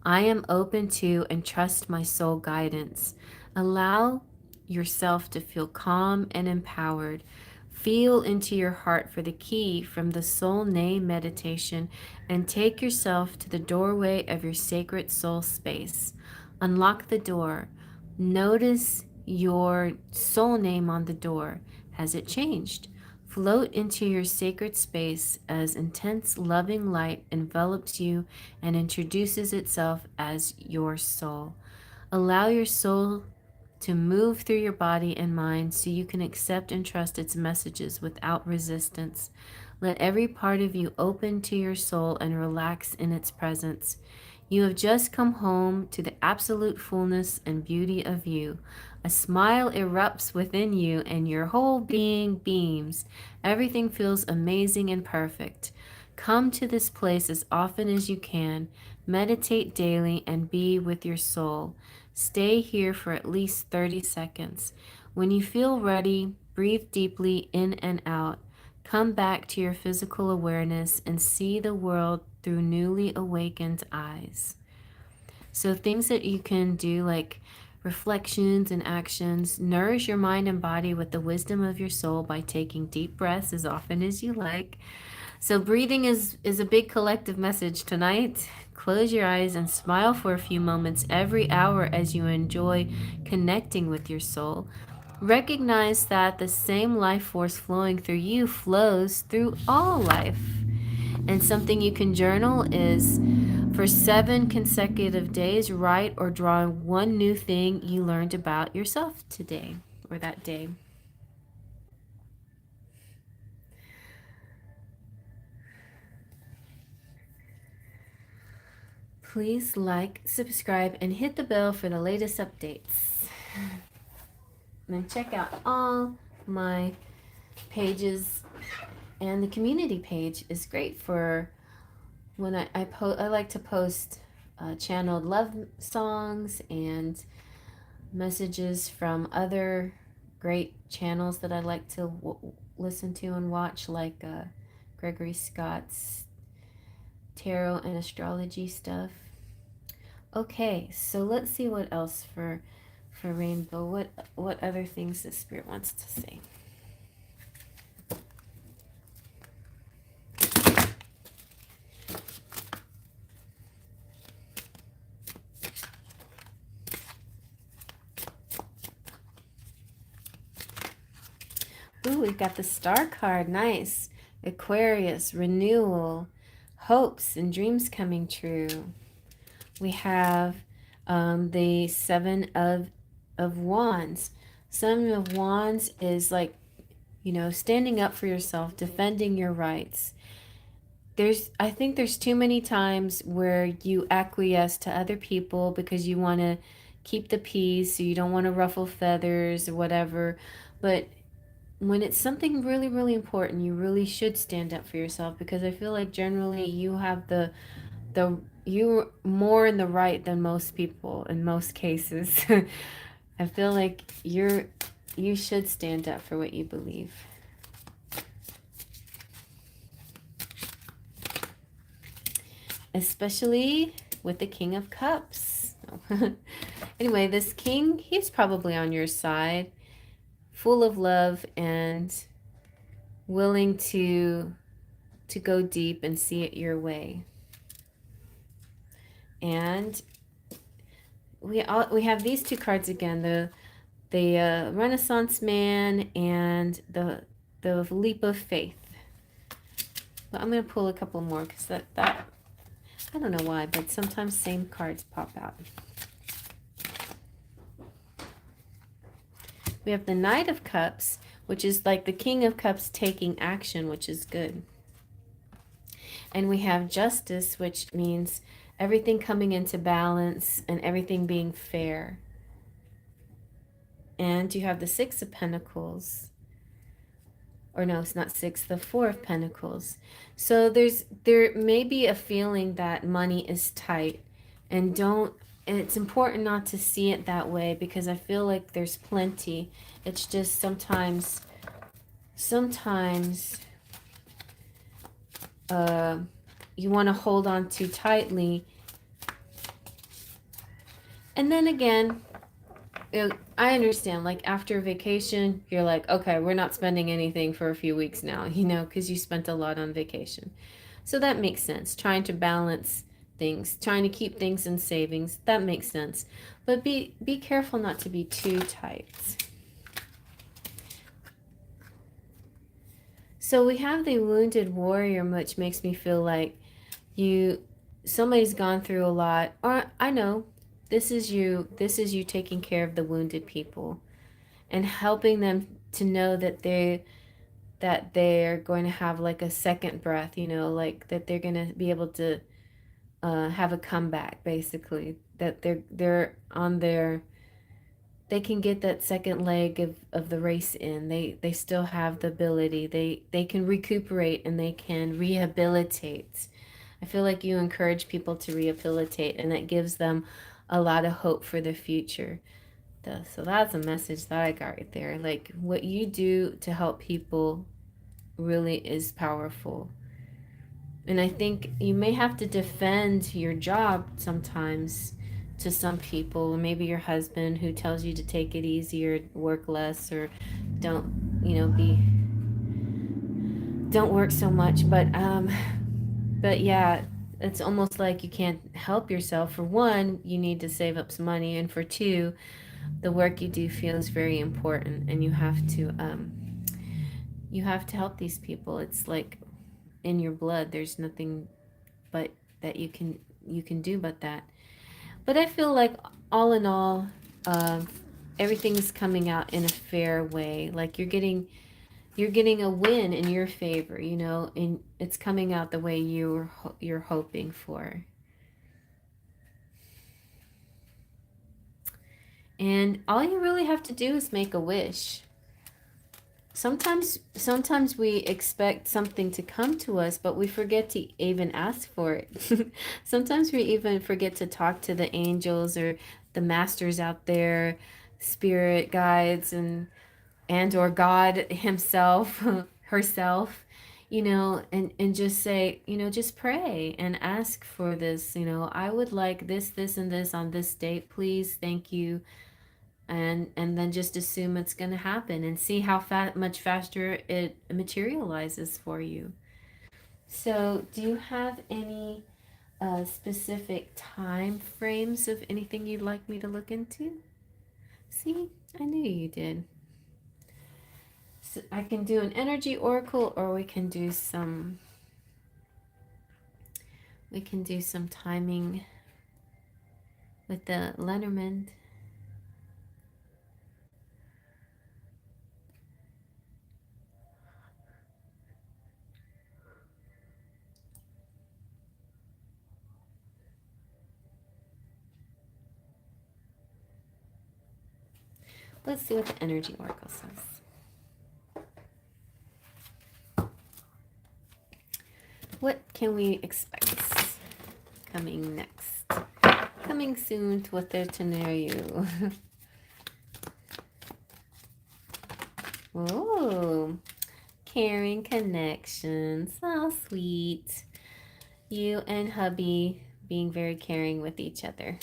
I am open to and trust my soul guidance. Allow yourself to feel calm and empowered. Feel into your heart for the key from the soul name meditation and take yourself to the doorway of your sacred soul space. Unlock the door. Notice your soul name on the door. Has it changed? Float into your sacred space as intense, loving light envelops you and introduces itself as your soul. Allow your soul to move through your body and mind so you can accept and trust its messages without resistance. Let every part of you open to your soul and relax in its presence. You have just come home to the absolute fullness and beauty of you. A smile erupts within you and your whole being beams. Everything feels amazing and perfect. Come to this place as often as you can. Meditate daily and be with your soul. Stay here for at least 30 seconds. When you feel ready, breathe deeply in and out. Come back to your physical awareness and see the world through newly awakened eyes. So, things that you can do, like reflections and actions, nourish your mind and body with the wisdom of your soul by taking deep breaths as often as you like. So, breathing is a big collective message tonight. Close your eyes and smile for a few moments every hour as you enjoy connecting with your soul. Recognize that the same life force flowing through you flows through all life. And something you can journal is for 7 consecutive days, write or draw one new thing you learned about yourself today or that day. Please like, subscribe, and hit the bell for the latest updates. And check out all my pages, and the community page is great for when I like to post channeled love songs and messages from other great channels that I like to listen to and watch, like Gregory Scott's tarot and astrology stuff. Okay, so let's see what else for Rainbow. What other things the Spirit wants to say. Ooh, we've got the Star card. Nice. Aquarius, renewal, hopes and dreams coming true. We have the Seven of Wands. Seven of Wands is like, standing up for yourself, defending your rights. I think there's too many times where you acquiesce to other people because you want to keep the peace, so you don't want to ruffle feathers or whatever. But when it's something really, really important, you really should stand up for yourself, because I feel like generally you have you're more in the right than most people in most cases. I feel like you should stand up for what you believe. Especially with the King of Cups. Anyway, this king, he's probably on your side, full of love and willing to go deep and see it your way. And we have these two cards again, the Renaissance Man and the Leap of Faith. But I'm going to pull a couple more because that I don't know why, but sometimes same cards pop out. We have the Knight of Cups, which is like the King of Cups taking action, which is good. And we have Justice, which means everything coming into balance and everything being fair. And you have the Six of Pentacles. Or no, it's not six, the Four of Pentacles. So there may be a feeling that money is tight, and it's important not to see it that way, because I feel like there's plenty. It's just sometimes you want to hold on too tightly, and then again, I understand, like after a vacation, you're like, okay, we're not spending anything for a few weeks now, because you spent a lot on vacation. So that makes sense. Trying to balance things, trying to keep things in savings, that makes sense. But be careful not to be too tight. So we have the Wounded Warrior, which makes me feel like somebody's gone through a lot. Or I know this is you taking care of the wounded people and helping them to know that they're going to have like a second breath, like that they're going to be able to have a comeback, basically, that they're on they can get that second leg of the race in. They still have the ability. They can recuperate and they can rehabilitate. I feel like you encourage people to rehabilitate, and that gives them a lot of hope for the future. So that's a message that I got right there. Like, what you do to help people really is powerful. And I think you may have to defend your job sometimes to some people, maybe your husband who tells you to take it easy or work less, or don't, don't work so much. But yeah, it's almost like you can't help yourself. For one, you need to save up some money, and for two, the work you do feels very important, and you have to help these people. It's like in your blood. There's nothing but that you can do but that. But I feel like all in all, uh, everything's coming out in a fair way. Like you're getting a win in your favor, and it's coming out the way you're hoping for. And all you really have to do is make a wish. Sometimes we expect something to come to us, but we forget to even ask for it. Sometimes we even forget to talk to the angels or the masters out there, spirit guides, and or God himself, herself, and just say, just pray and ask for this. I would like this and this on this date, please, thank you. And then just assume it's going to happen and see how much faster it materializes for you. So do you have any specific time frames of anything you'd like me to look into? See, I knew you did. So I can do an energy oracle, or we can do some timing with the Lenormand. Let's see what the energy oracle says. What can we expect coming next? Coming soon to what they're to know you. Oh, caring connections. So sweet. You and hubby being very caring with each other.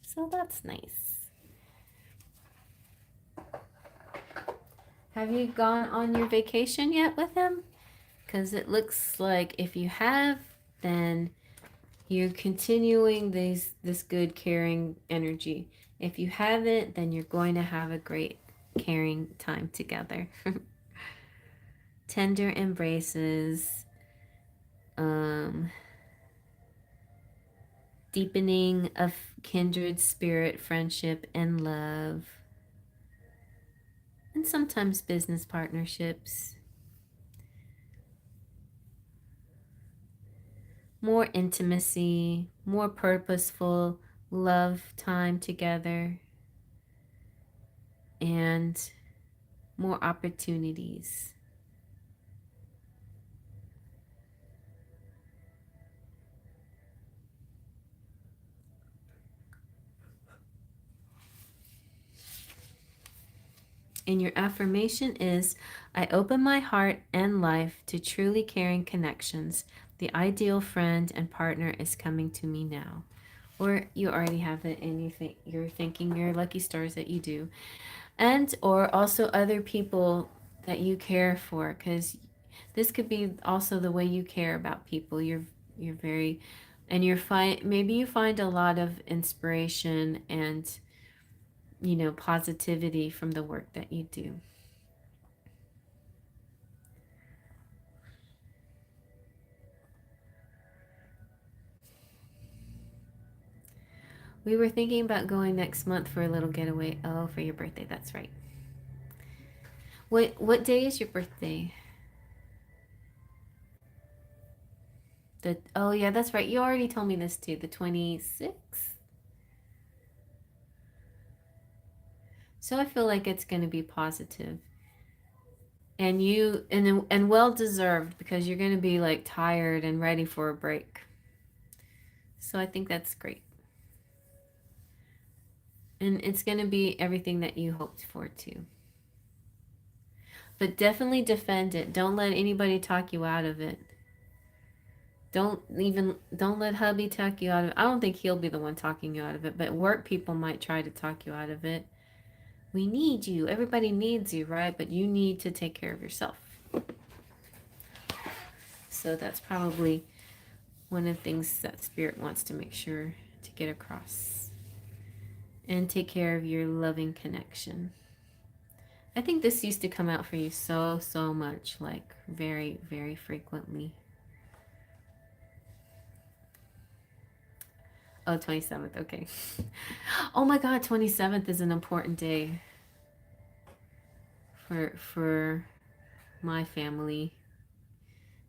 So that's nice. Have you gone on your vacation yet with him? Because it looks like if you have, then you're continuing this good caring energy. If you haven't, then you're going to have a great caring time together. Tender embraces, deepening of kindred spirit, friendship, and love, and sometimes business partnerships. More intimacy, more purposeful love time together. and more opportunities. And your affirmation is, I open my heart and life to truly caring connections. The ideal friend and partner is coming to me now. Or you already have it and you're thinking your lucky stars that you do. And or also other people that you care for, because this could be also the way you care about people. You're very, and maybe you find a lot of inspiration and positivity from the work that you do. We were thinking about going next month for a little getaway. Oh, for your birthday, that's right. What day is your birthday? Oh yeah, that's right. You already told me this too. The 26th. So I feel like it's going to be positive. And well deserved, because you're going to be like tired and ready for a break. So I think that's great. And it's going to be everything that you hoped for too. But definitely defend it. Don't let anybody talk you out of it. Don't let hubby talk you out of it. I don't think he'll be the one talking you out of it, but work people might try to talk you out of it. We need you. Everybody needs you, right? But you need to take care of yourself. So that's probably one of the things that Spirit wants to make sure to get across. And take care of your loving connection. I think this used to come out for you so much, like very, very frequently. Oh, 27th, okay. Oh my God, 27th is an important day for my family,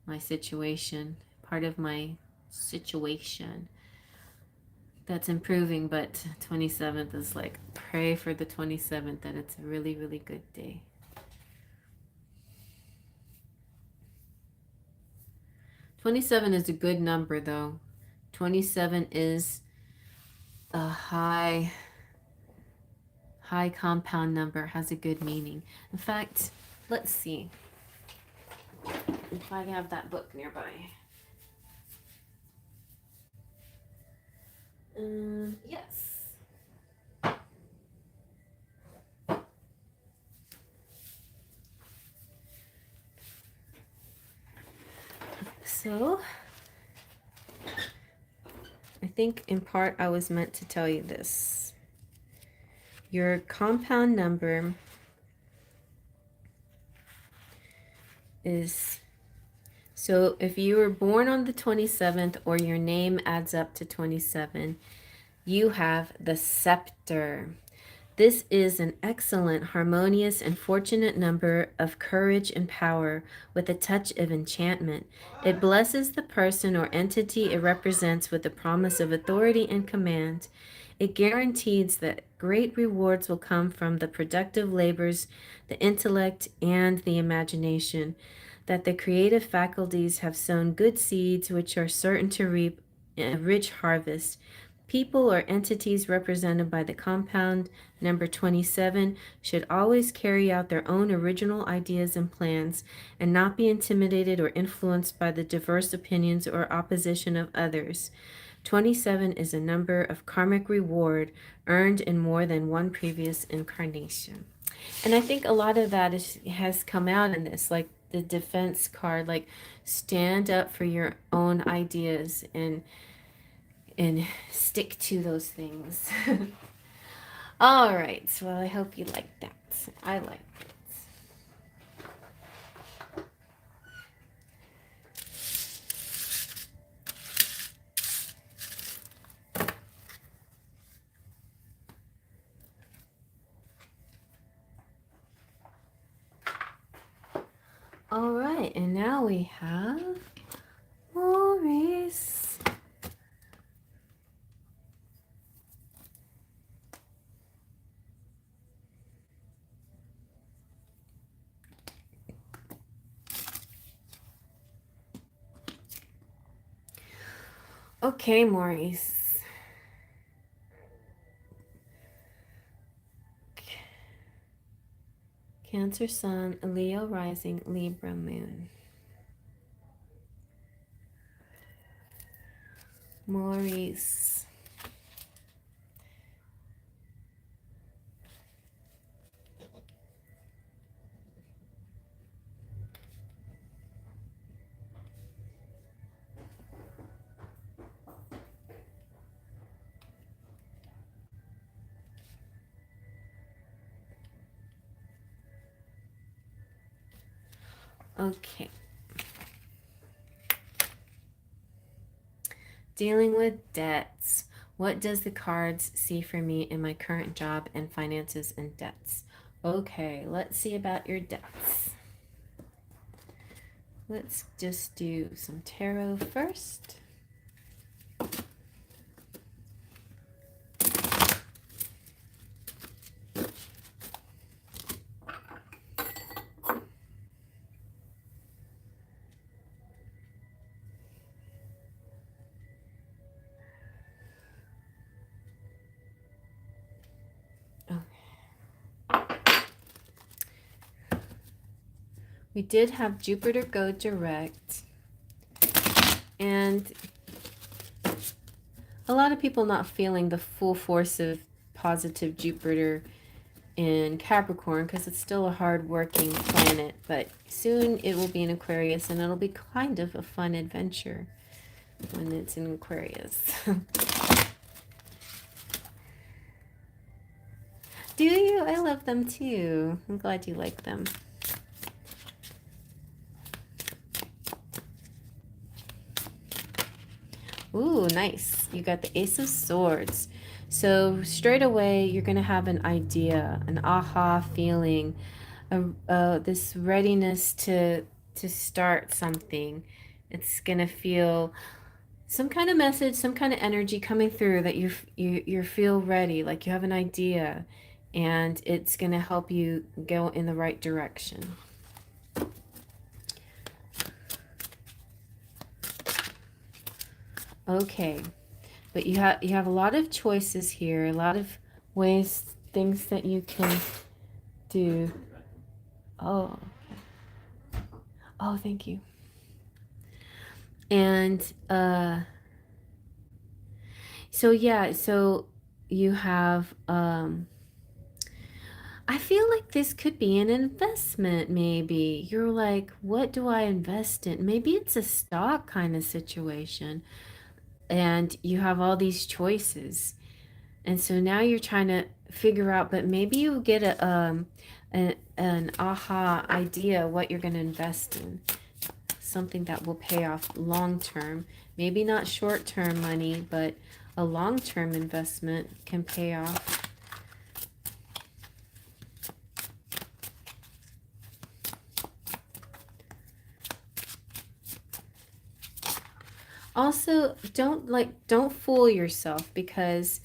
my situation, part of my situation that's improving, but 27th is like, pray for the 27th that it's a really, really good day. 27 is a good number though. 27 is a high compound number, has a good meaning. In fact, let's see if I have that book nearby. Yes. So, I think in part I was meant to tell you this. Your compound number is, so if you were born on the 27th or your name adds up to 27, you have the scepter. This is an excellent, harmonious, and fortunate number of courage and power with a touch of enchantment. It blesses the person or entity it represents with the promise of authority and command. It guarantees that great rewards will come from the productive labors, the intellect, and the imagination, that the creative faculties have sown good seeds which are certain to reap a rich harvest. People or entities represented by the compound number 27 should always carry out their own original ideas and plans and not be intimidated or influenced by the diverse opinions or opposition of others. 27 is a number of karmic reward earned in more than one previous incarnation. And I think a lot of that has come out in this, like the defense card, like stand up for your own ideas and stick to those things. All right. Well, I hope you like that. I like it. All right. And now we have Maurice. Okay, Maurice. Cancer Sun, Leo Rising, Libra Moon. Maurice. Okay. Dealing with debts. What does the cards see for me in my current job and finances and debts? Okay, let's see about your debts. Let's just do some tarot first. We did have Jupiter go direct, and a lot of people not feeling the full force of positive Jupiter in Capricorn because it's still a hard-working planet, but soon it will be in Aquarius, and it'll be kind of a fun adventure when it's in Aquarius. Do you? I love them too. I'm glad you like them. Ooh, nice. You got the Ace of Swords. So straight away, you're going to have an idea, an aha feeling, this readiness to start something. It's going to feel some kind of message, some kind of energy coming through that you feel ready, like you have an idea, and it's going to help you go in the right direction. Okay, but you have a lot of choices here, a lot of ways, things that you can do. Oh, oh, thank you. And so yeah, so you have I feel like this could be an investment, maybe. You're like, what do I invest in? Maybe it's a stock kind of situation, and you have all these choices. And so now you're trying to figure out, but maybe you get an aha idea what you're going to invest in. Something that will pay off long term. Maybe not short term money, but a long term investment can pay off. Also, don't fool yourself, because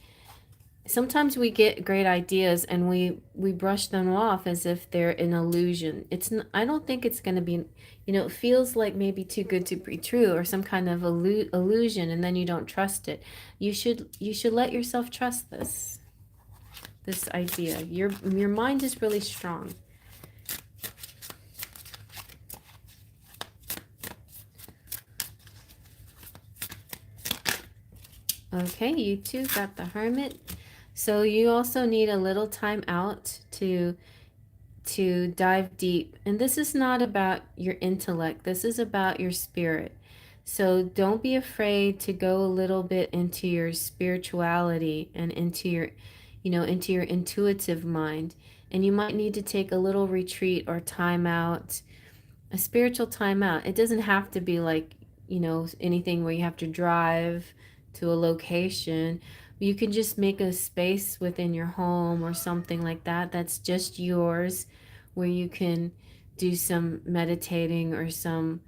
sometimes we get great ideas and we brush them off as if they're an illusion. I don't think it's going to be, it feels like maybe too good to be true, or some kind of illusion, and then you don't trust it. You should let yourself trust this idea. Your mind is really strong. Okay, you two got the Hermit. So you also need a little time out to dive deep. And this is not about your intellect. This is about your spirit. So don't be afraid to go a little bit into your spirituality and into your intuitive mind. And you might need to take a little retreat or time out, a spiritual time out. It doesn't have to be like, anything where you have to drive to a location. You can just make a space within your home or something like that that's just yours, where you can do some meditating or something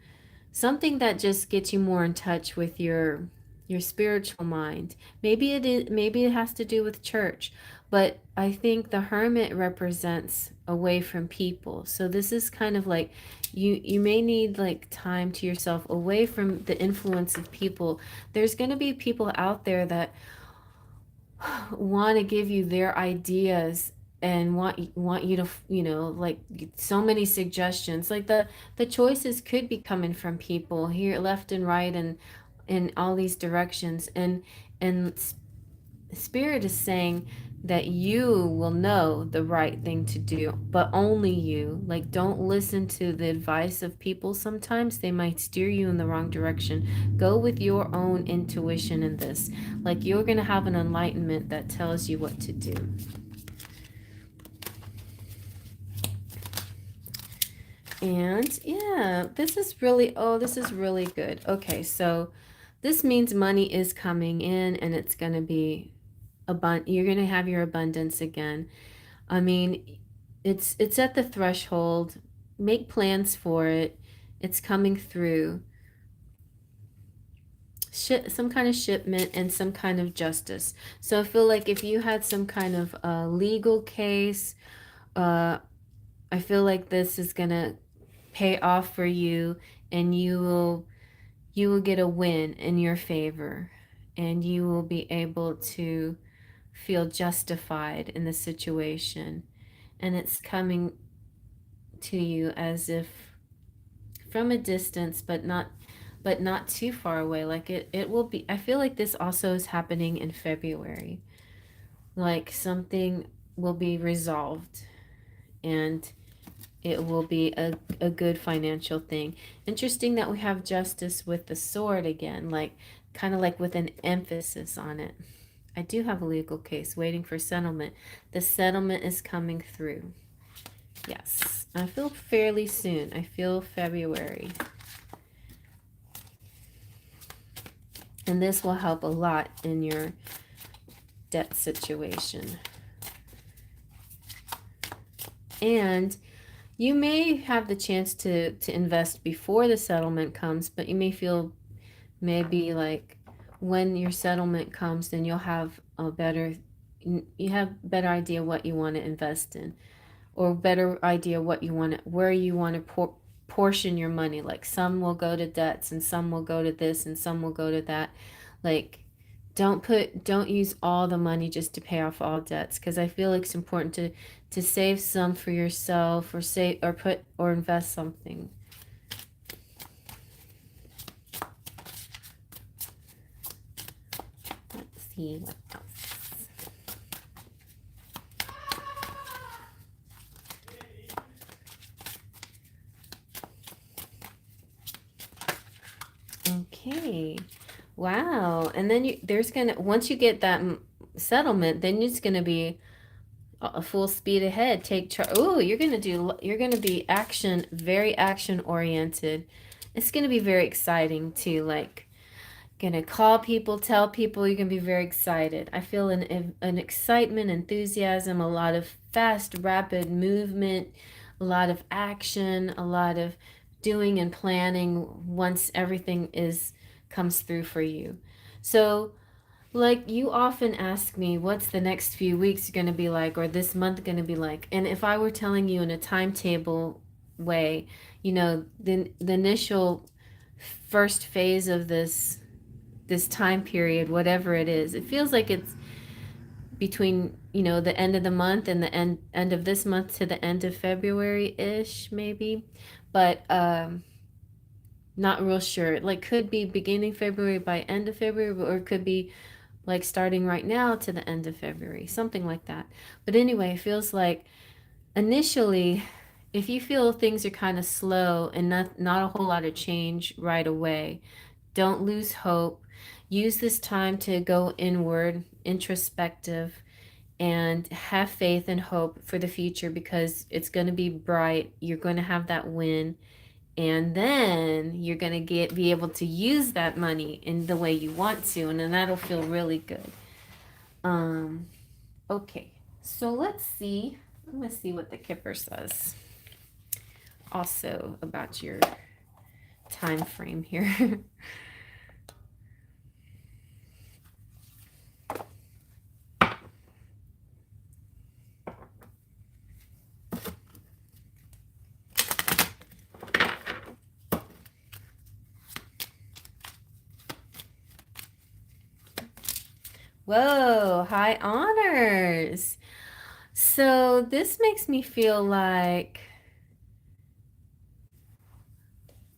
that just gets you more in touch with your your spiritual mind. Maybe maybe it has to do with church, but I think the Hermit represents away from people. So this is kind of like you may need like time to yourself away from the influence of people. There's going to be people out there that want to give you their ideas and want you to, you know, like so many suggestions. Like the choices could be coming from people here left and right and in all these directions, and spirit is saying that you will know the right thing to do, but only you. Like, don't listen to the advice of people. Sometimes they might steer you in the wrong direction. Go with your own intuition in this. Like, you're going to have an enlightenment that tells you what to do. And yeah, this is really, oh, this is really good. Okay, so this means money is coming in and it's going to be you're going to have your abundance again. I mean, it's at the threshold. Make plans for it. It's coming through. Some kind of shipment and some kind of justice. So I feel like if you had some kind of legal case, uh, I feel like this is gonna pay off for you, and you will get a win in your favor, and you will be able to feel justified in the situation, and it's coming to you as if from a distance, but not too far away. Like it will be. I feel like this also is happening in February. Like something will be resolved, and it will be a good financial thing. Interesting that we have justice with the sword again, like kind of like with an emphasis on it. I do have a legal case waiting for settlement. The settlement is coming through. Yes, I feel fairly soon. I feel February. And this will help a lot in your debt situation. And you may have the chance to invest before the settlement comes, but you may feel maybe like when your settlement comes, then you'll have you have better idea what you want to invest in, or better idea what you want to, where you want to portion your money. Like some will go to debts and some will go to this and some will go to that. Like don't use all the money just to pay off all debts, because I feel like it's important to save some for yourself, or save or put or invest something. Let's see what else. Okay. Wow. And then there's gonna, once you get that settlement, then it's gonna be a full speed ahead. Take charge. Oh, you're gonna be very action oriented. It's gonna be very exciting too. Like, gonna call people, tell people. You're gonna be very excited. I feel an excitement, enthusiasm, a lot of fast, rapid movement, a lot of action, a lot of doing and planning once everything comes through for you. So, like, you often ask me, what's the next few weeks going to be like, or this month going to be like? And if I were telling you in a timetable way, you know, the initial first phase of this time period, whatever it is, it feels like it's between, you know, the end of the month and the end of this month to the end of February-ish, maybe. But not real sure. Like, could be beginning February by end of February, or it could be like starting right now to the end of February, something like that. But anyway, it feels like initially, if you feel things are kind of slow and not a whole lot of change right away, don't lose hope. Use this time to go inward, introspective, and have faith and hope for the future, because it's going to be bright. You're going to have that win, and then you're going to be able to use that money in the way you want to, and then that'll feel really good. Okay, so let's see. I'm going to see what the Kipper says also about your time frame here. Whoa, high honors. So this makes me feel like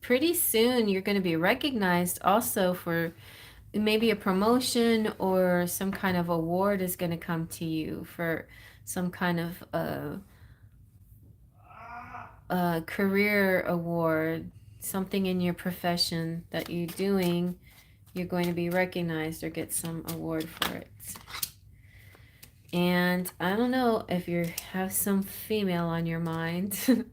pretty soon you're going to be recognized also for maybe a promotion, or some kind of award is going to come to you for some kind of career award, something in your profession that you're doing. You're going to be recognized or get some award for it. And I don't know if you have some female on your mind,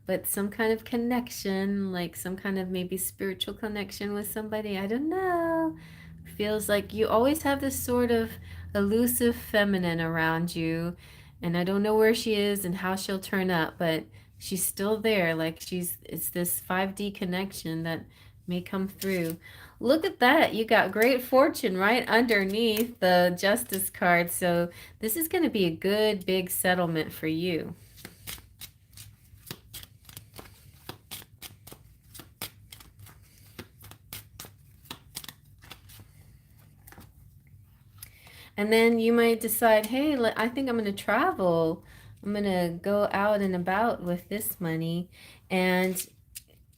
but some kind of connection, like some kind of maybe spiritual connection with somebody. I don't know. Feels like you always have this sort of elusive feminine around you. And I don't know where she is and how she'll turn up, but she's still there. Like it's this 5D connection that may come through. Look at that. You got great fortune right underneath the justice card. So this is going to be a good big settlement for you. And then you might decide, hey, I think I'm going to travel. I'm going to go out and about with this money. And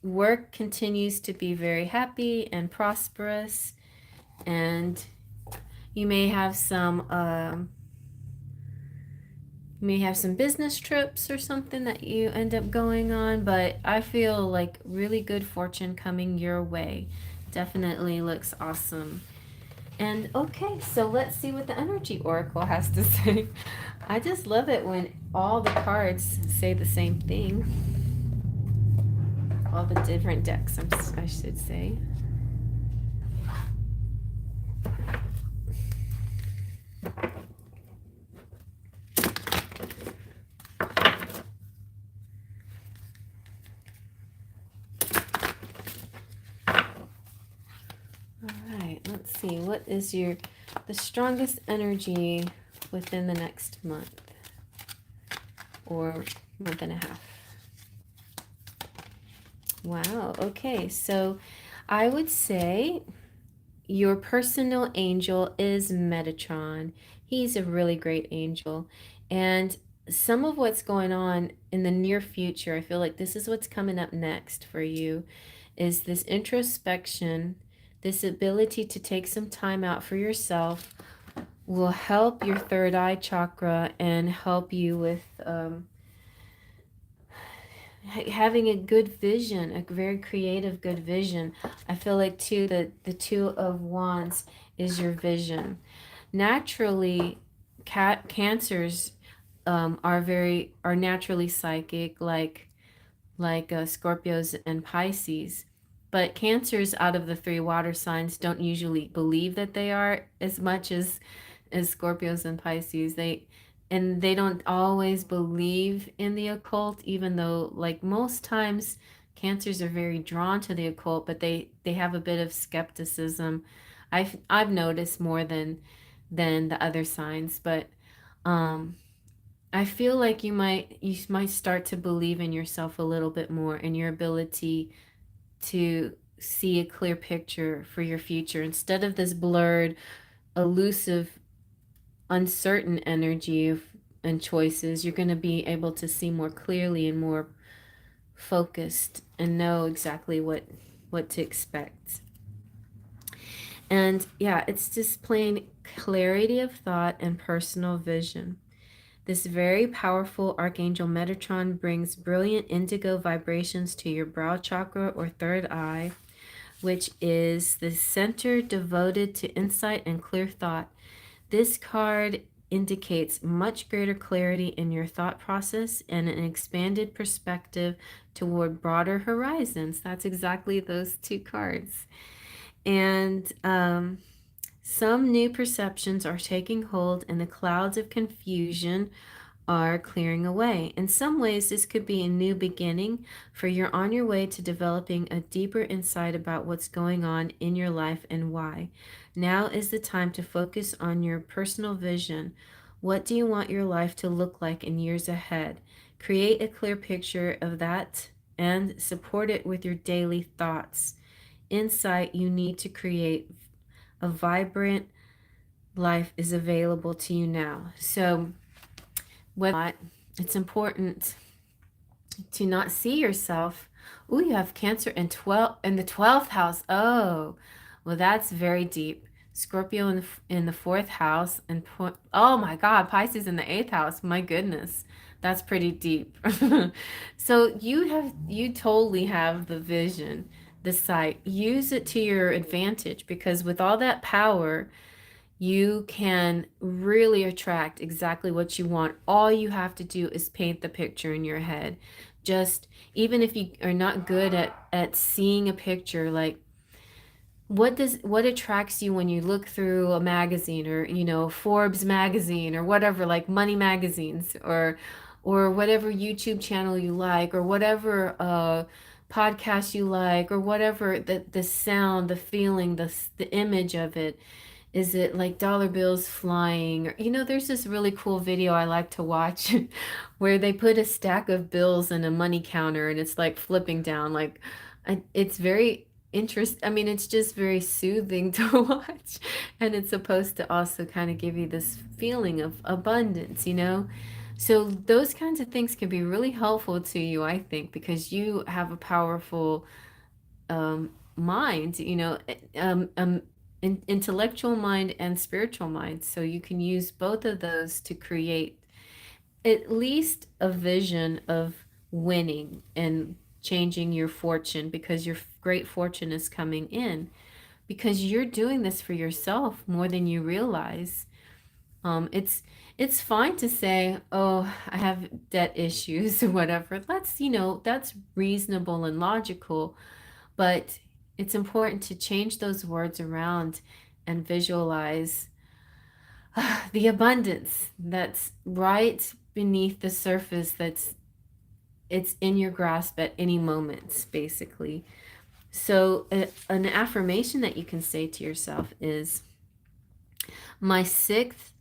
work continues to be very happy and prosperous. And you may have some business trips or something that you end up going on, but I feel like really good fortune coming your way. Definitely looks awesome. And okay, so let's see what the energy oracle has to say. I just love it when all the cards say the same thing. All the different decks, I should say. Let's see, what is the strongest energy within the next month or month and a half? Wow, okay, so I would say your personal angel is Metatron. He's a really great angel. And some of what's going on in the near future, I feel like this is what's coming up next for you, is this introspection. This ability to take some time out for yourself will help your third eye chakra and help you with having a good vision, a very creative, good vision. I feel like too that the Two of Wands is your vision. Naturally, cancers are naturally psychic, like Scorpios and Pisces. But Cancers out of the three water signs don't usually believe that they are as much as Scorpios and Pisces. They don't always believe in the occult, even though like most times Cancers are very drawn to the occult, but they have a bit of skepticism. I've noticed more than the other signs, but um I feel like you might start to believe in yourself a little bit more, and your ability to see a clear picture for your future instead of this blurred, elusive, uncertain energy and choices. You're going to be able to see more clearly and more focused and know exactly what to expect. And yeah, it's just plain clarity of thought and personal vision. This very powerful Archangel Metatron brings brilliant indigo vibrations to your brow chakra or third eye, which is the center devoted to insight and clear thought. This card indicates much greater clarity in your thought process and an expanded perspective toward broader horizons. That's exactly those two cards. And some new perceptions are taking hold, and the clouds of confusion are clearing away. In some ways, this could be a new beginning, for you're on your way to developing a deeper insight about what's going on in your life and why. Now is the time to focus on your personal vision. What do you want your life to look like in years ahead? Create a clear picture of that and support it with your daily thoughts. Insight you need to create a vibrant life is available to you now. So whether or not, it's important to not see yourself. Oh, you have Cancer in the 12th house. Oh, well, that's very deep. Scorpio in the 4th house, and oh my God, Pisces in the 8th house. My goodness, that's pretty deep. So you totally have the vision, the sight. Use it to your advantage, because with all that power, you can really attract exactly what you want. All you have to do is paint the picture in your head. Just, even if you are not good at seeing a picture, like what attracts you when you look through a magazine, or Forbes magazine, or whatever, like money magazines, or whatever YouTube channel you like, or whatever podcast you like, or whatever, the sound, the feeling, the image of it. Is it like dollar bills flying? Or, there's this really cool video I like to watch where they put a stack of bills in a money counter, and it's like flipping down. Like, it's very interesting. I mean, it's just very soothing to watch. And it's supposed to also kind of give you this feeling of abundance. So those kinds of things can be really helpful to you, I think, because you have a powerful mind, intellectual mind and spiritual mind. So you can use both of those to create at least a vision of winning and changing your fortune, because your great fortune is coming in, because you're doing this for yourself more than you realize. It's fine to say, oh, I have debt issues or whatever. That's reasonable and logical, but it's important to change those words around and visualize the abundance that's right beneath the surface, it's in your grasp at any moment, basically. So an affirmation that you can say to yourself is, my sixth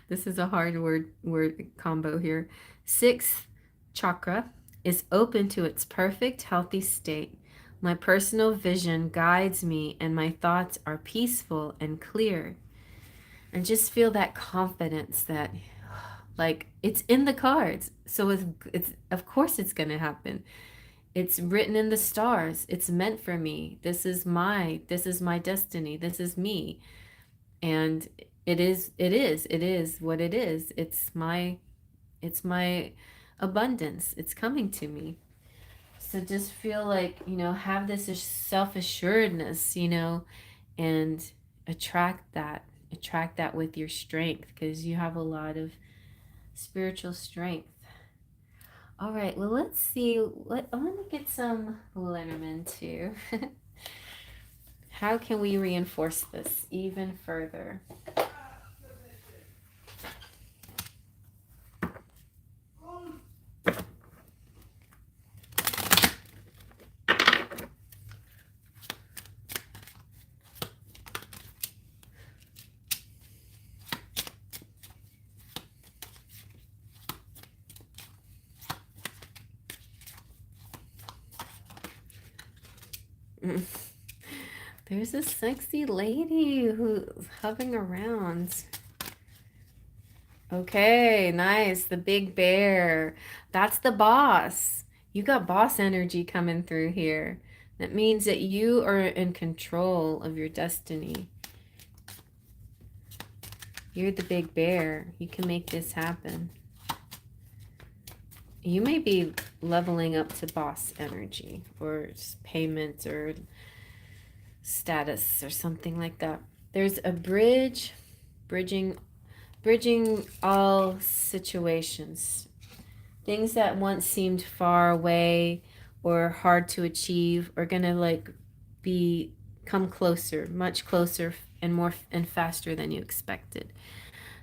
this is a hard word combo here. Sixth chakra is open to its perfect healthy state. My personal vision guides me, and my thoughts are peaceful and clear. And just feel that confidence that, like, it's in the cards. So it's of course it's going to happen. It's written in the stars. It's meant for me. This is my destiny. This is me. And it is what it is. It's my abundance. It's coming to me. So just feel like, have this self-assuredness, and attract that with your strength, because you have a lot of spiritual strength. All right, well, let's see. I want to get some Lenormand too. How can we reinforce this even further? There's a sexy lady who's hovering around. Okay, nice. The big bear. That's the boss. You got boss energy coming through here. That means that you are in control of your destiny. You're the big bear. You can make this happen. You may be leveling up to boss energy, or payments, or status, or something like that. There's a bridging all situations. Things that once seemed far away or hard to achieve are gonna come closer, much closer, and more and faster than you expected.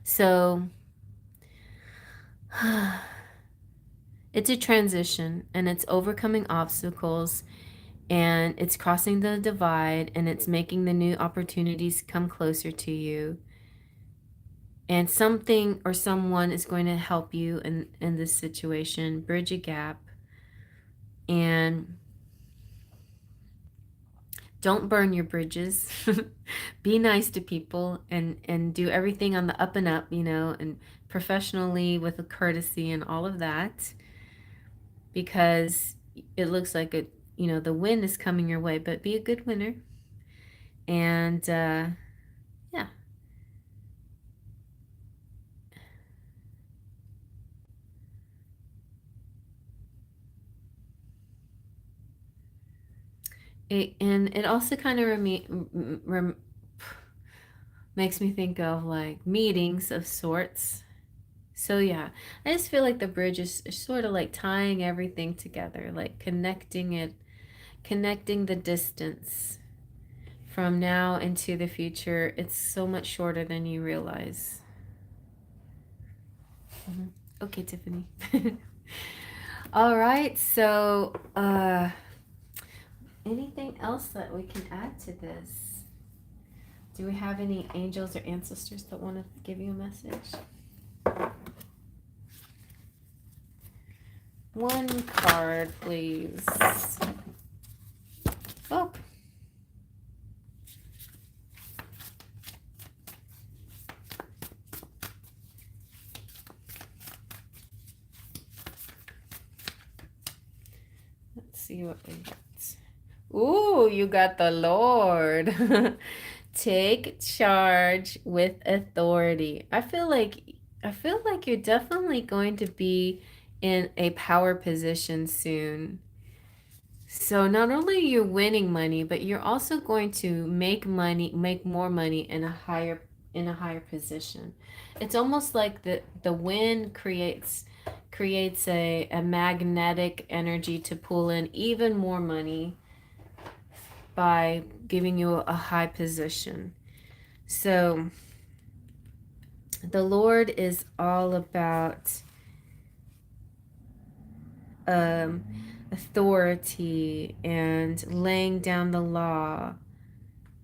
So it's a transition, and it's overcoming obstacles, and it's crossing the divide, and it's making the new opportunities come closer to you. And something or someone is going to help you in this situation, bridge a gap. And Don't burn your bridges. Be nice to people and do everything on the up and up, and professionally with a courtesy and all of that, because it looks like the win is coming your way, but be a good winner. And yeah. And it also kind of makes me think of like meetings of sorts. So yeah, I just feel like the bridge is sort of like tying everything together, like connecting the distance from now into the future. It's so much shorter than you realize. Mhm. Okay, Tiffany. All right, so anything else that we can add to this? Do we have any angels or ancestors that want to give you a message? One card, please. Oh. Let's see what we got. Ooh, you got the Lord. Take charge with authority. I feel like you're definitely going to be in a power position soon. So not only you're winning money, but you're also going to make more money in a higher position. It's almost like the wind creates a magnetic energy to pull in even more money by giving you a high position. So the Lord is all about um, authority and laying down the law,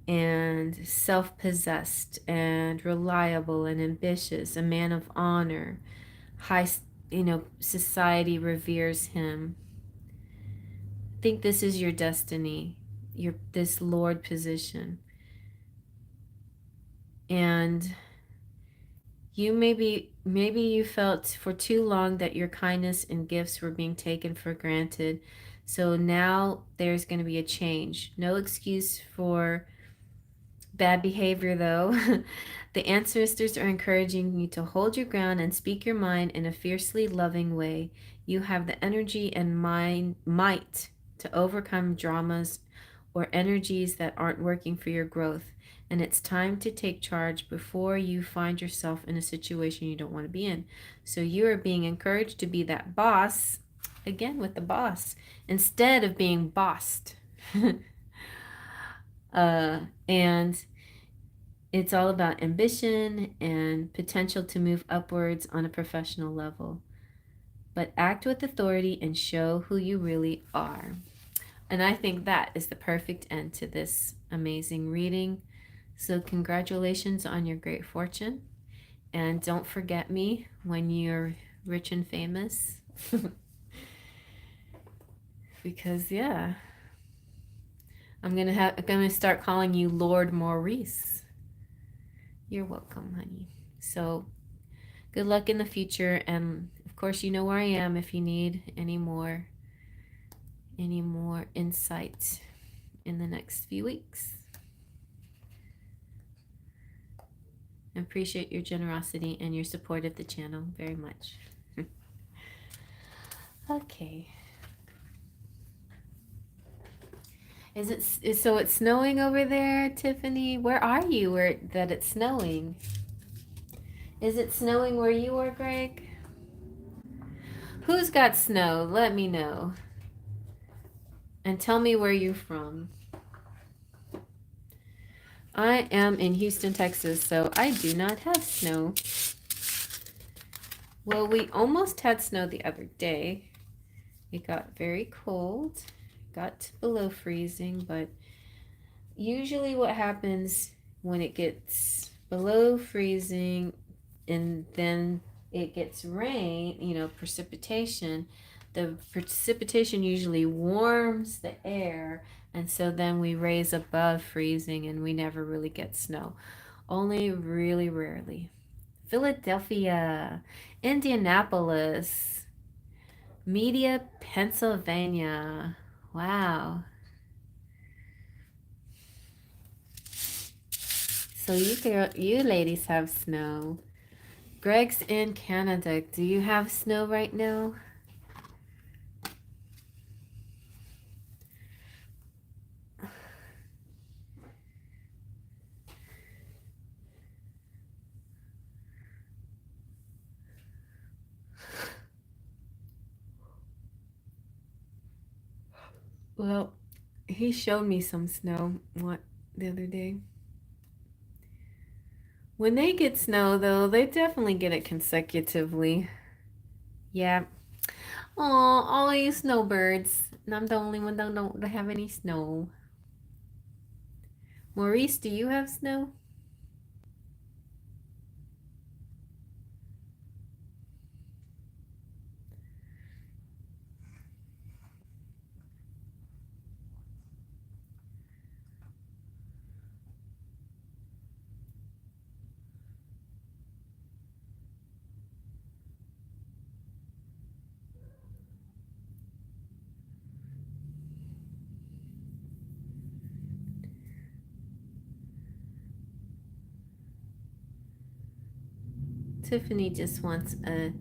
and self-possessed and reliable and ambitious, a man of honor. High, society reveres him. I think this is your destiny, this Lord position. And maybe you felt for too long that your kindness and gifts were being taken for granted. So now there's going to be a change. No excuse for bad behavior, though. The ancestors are encouraging you to hold your ground and speak your mind in a fiercely loving way. You have the energy and might to overcome dramas or energies that aren't working for your growth. And it's time to take charge before you find yourself in a situation you don't want to be in. So you are being encouraged to be that boss, again with the boss, instead of being bossed. And it's all about ambition and potential to move upwards on a professional level. But act with authority and show who you really are. And I think that is the perfect end to this amazing reading. So, congratulations on your great fortune. And don't forget me when you're rich and famous. Because, yeah, I'm gonna start calling you Lord Maurice. You're welcome, honey. So, good luck in the future, and of course, you know where I am if you need any more insight in the next few weeks. I appreciate your generosity and your support of the channel very much. Okay. So it's snowing over there, Tiffany? Where are you that it's snowing? Is it snowing where you are, Greg? Who's got snow? Let me know. And tell me where you're from. I am in Houston, Texas, so I do not have snow. Well, we almost had snow the other day. It got very cold, got below freezing, but usually what happens when it gets below freezing and then it gets rain, precipitation, the precipitation usually warms the air, And so then we raise above freezing and we never really get snow. Only really rarely. Philadelphia, Indianapolis, Media, Pennsylvania. Wow. So you ladies have snow. Greg's in Canada. Do you have snow right now? Well, he showed me some snow the other day. When they get snow though, they definitely get it consecutively. Yeah. Oh, all you snowbirds. And I'm the only one that don't have any snow. Maurice, do you have snow? Tiffany just wants a.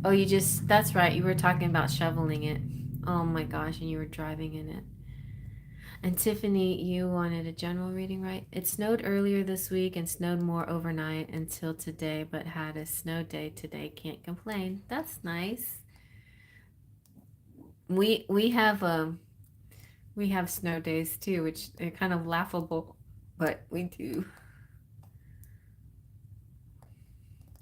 Oh, that's right. You were talking about shoveling it. Oh my gosh, and you were driving in it. And Tiffany, you wanted a general reading, right? It snowed earlier this week and snowed more overnight until today, but had a snow day today. Can't complain. That's nice. We have we have snow days too, which are kind of laughable, but we do.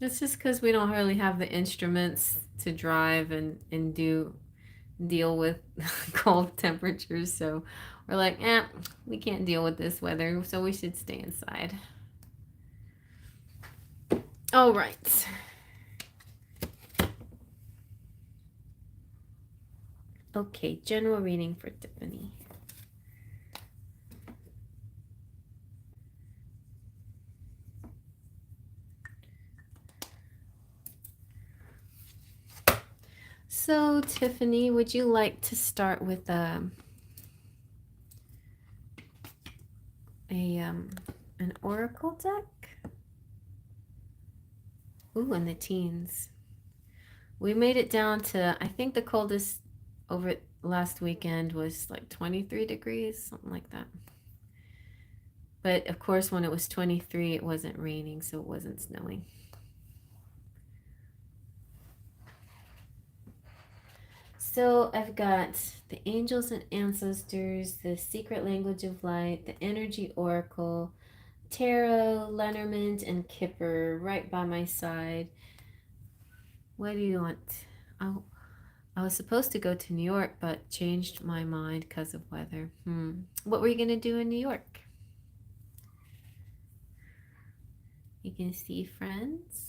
It's just because we don't really have the instruments to drive and deal with cold temperatures. So we're like, we can't deal with this weather, so we should stay inside. All right. Okay, general reading for Tiffany. So, Tiffany, would you like to start with an oracle deck? Ooh, and the teens. We made it down to, I think the coldest over last weekend was like 23 degrees, something like that. But of course, when it was 23, it wasn't raining, so it wasn't snowing. So I've got the angels and ancestors, the secret language of light, the energy oracle, tarot, Lenormand, and Kipper right by my side. What do you want? Oh, I was supposed to go to New York, but changed my mind because of weather. What were you going to do in New York? You can see friends.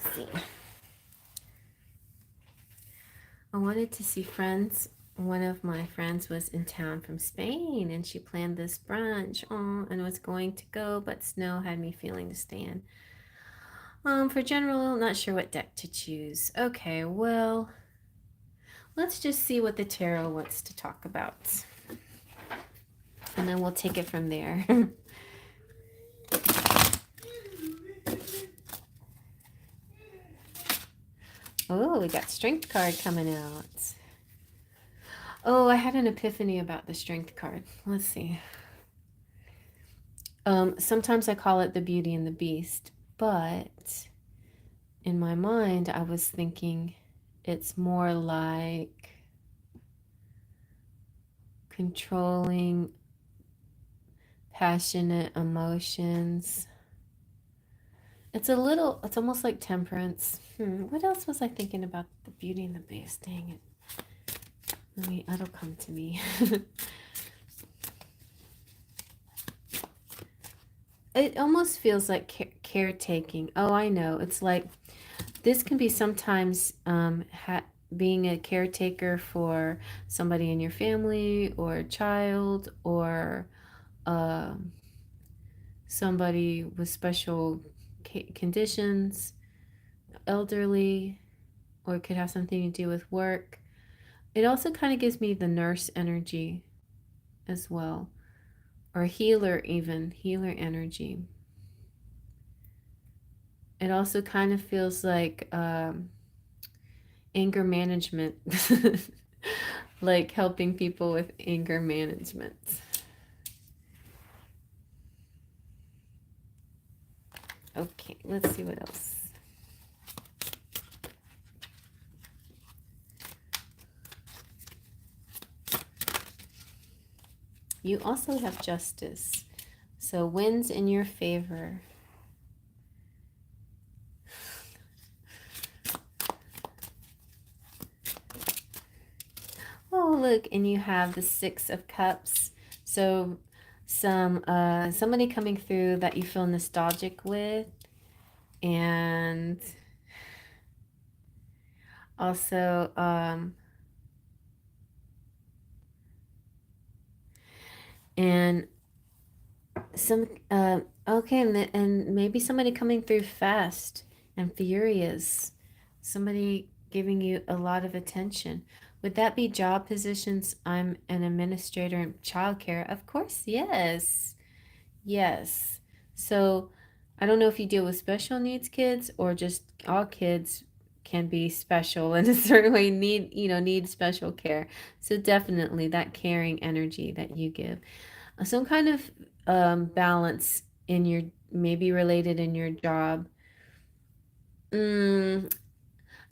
Let's see. I wanted to see friends one of my friends was in town from Spain and she planned this brunch and was going to go, but snow had me feeling to stay in. For general, not sure what deck to choose. Okay, well, let's just see what the tarot wants to talk about. And then we'll take it from there. Oh, we got Strength card coming out. Oh, I had an epiphany about the Strength card. Let's see. Sometimes I call it the Beauty and the Beast, but in my mind, I was thinking it's more like controlling passionate emotions. It's almost like temperance. What else was I thinking about the Beauty and the Beast? Dang it. It'll come to me. It almost feels like caretaking. Oh, I know. It's like this can be sometimes being a caretaker for somebody in your family or a child or somebody with special conditions, elderly, or it could have something to do with work. It also kind of gives me the nurse energy as well, or healer, even healer energy. It also kind of feels like anger management, like helping people with anger management. Okay, let's see what else. You also have Justice. So wins in your favor. Oh, look, and you have the Six of Cups. So somebody coming through that you feel nostalgic with, and also and some okay, and maybe somebody coming through fast and furious, somebody giving you a lot of attention. Would that be job positions? I'm an administrator in childcare. Of course, yes. Yes. So I don't know if you deal with special needs kids or just all kids can be special and a certain way need special care. So definitely that caring energy that you give. Some kind of balance in your, maybe related in your job.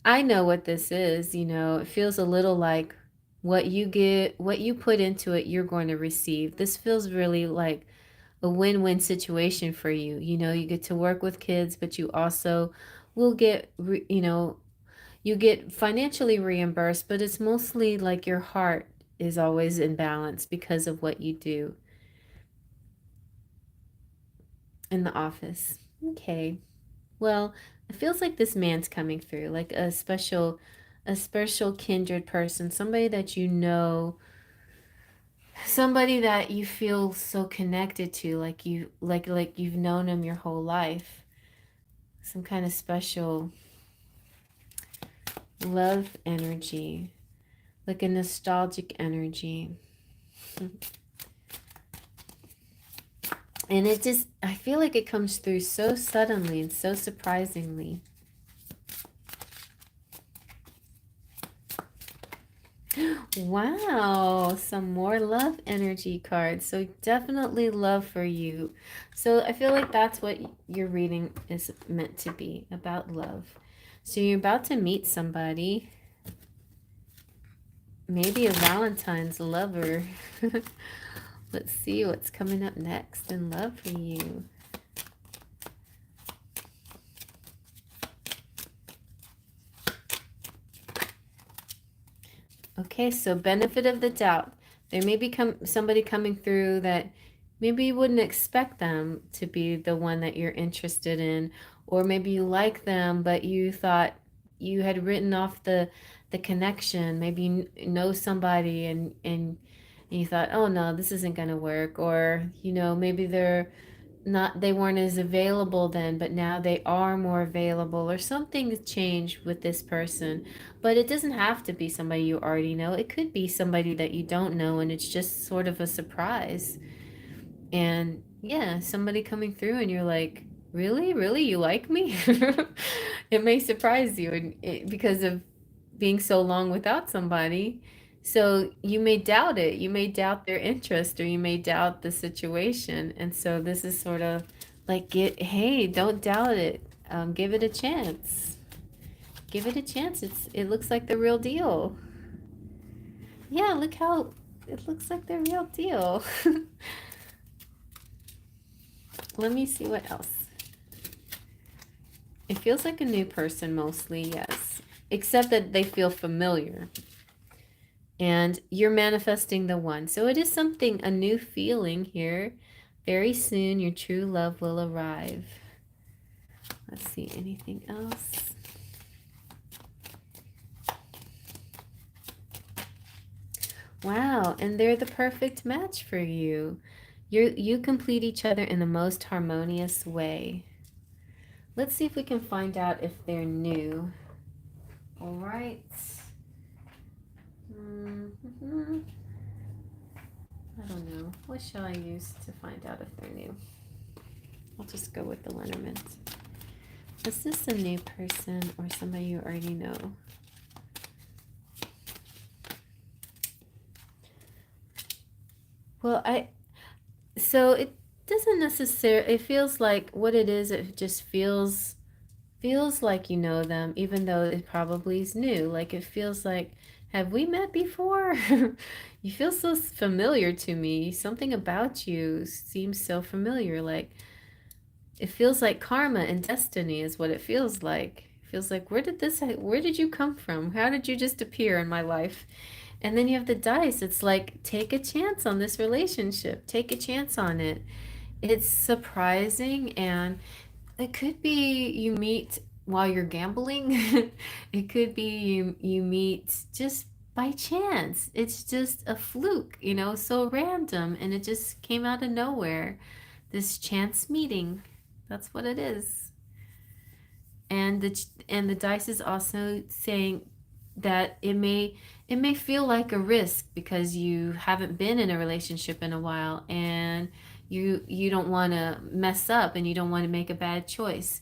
I know what this is, it feels a little like what you put into it, you're going to receive. This feels really like a win-win situation for you. You get to work with kids, but you also will you get financially reimbursed, but it's mostly like your heart is always in balance because of what you do in the office. Okay. Well, it feels like this man's coming through, like a special kindred person, somebody that somebody that you feel so connected to, like you've known him your whole life. Some kind of special love energy, like a nostalgic energy. And I feel like it comes through so suddenly and so surprisingly. Wow, some more love energy cards. So definitely love for you. So I feel like that's what your reading is meant to be, about love. So you're about to meet somebody, maybe a Valentine's lover. Let's see what's coming up next in love for you. Okay, so benefit of the doubt. There may be somebody coming through that maybe you wouldn't expect them to be the one that you're interested in, or maybe you like them, but you thought you had written off the connection. Maybe you know somebody and you thought, oh no, this isn't going to work. Or, maybe they weren't as available then, but now they are more available, or something changed with this person. But it doesn't have to be somebody you already know. It could be somebody that you don't know, and it's just sort of a surprise. And yeah, somebody coming through and you're like, really? Really? You like me? It may surprise you because of being so long without somebody. So you may doubt it. You may doubt their interest, or you may doubt the situation. And so this is sort of like, hey, don't doubt it. Give it a chance. Give it a chance. It looks like the real deal. Yeah, look how it looks like the real deal. Let me see what else. It feels like a new person mostly, yes. Except that they feel familiar. And you're manifesting the one. So it is something, a new feeling here. Very soon your true love will arrive. Let's see, anything else? Wow, and they're the perfect match for you. You complete each other in the most harmonious way. Let's see if we can find out if they're new. All right. I don't know. What shall I use to find out if they're new? I'll just go with the Lenormand. Is this a new person or somebody you already know? Well, so it doesn't necessarily, it feels like what it is, it just feels like you know them, even though it probably is new. Like it feels like, have we met before? You feel so familiar to me. Something about you seems so familiar. Like it feels like karma and destiny is what it feels like. It feels like, where did you come from? How did you just appear in my life? And then you have the dice. It's like, take a chance on this relationship. Take a chance on it. It's surprising, and it could be you meet while you're gambling. It could be you meet just by chance. It's just a fluke, so random, and it just came out of nowhere. This chance meeting. That's what it is. And the dice is also saying that it may feel like a risk because you haven't been in a relationship in a while, and you don't want to mess up, and you don't want to make a bad choice.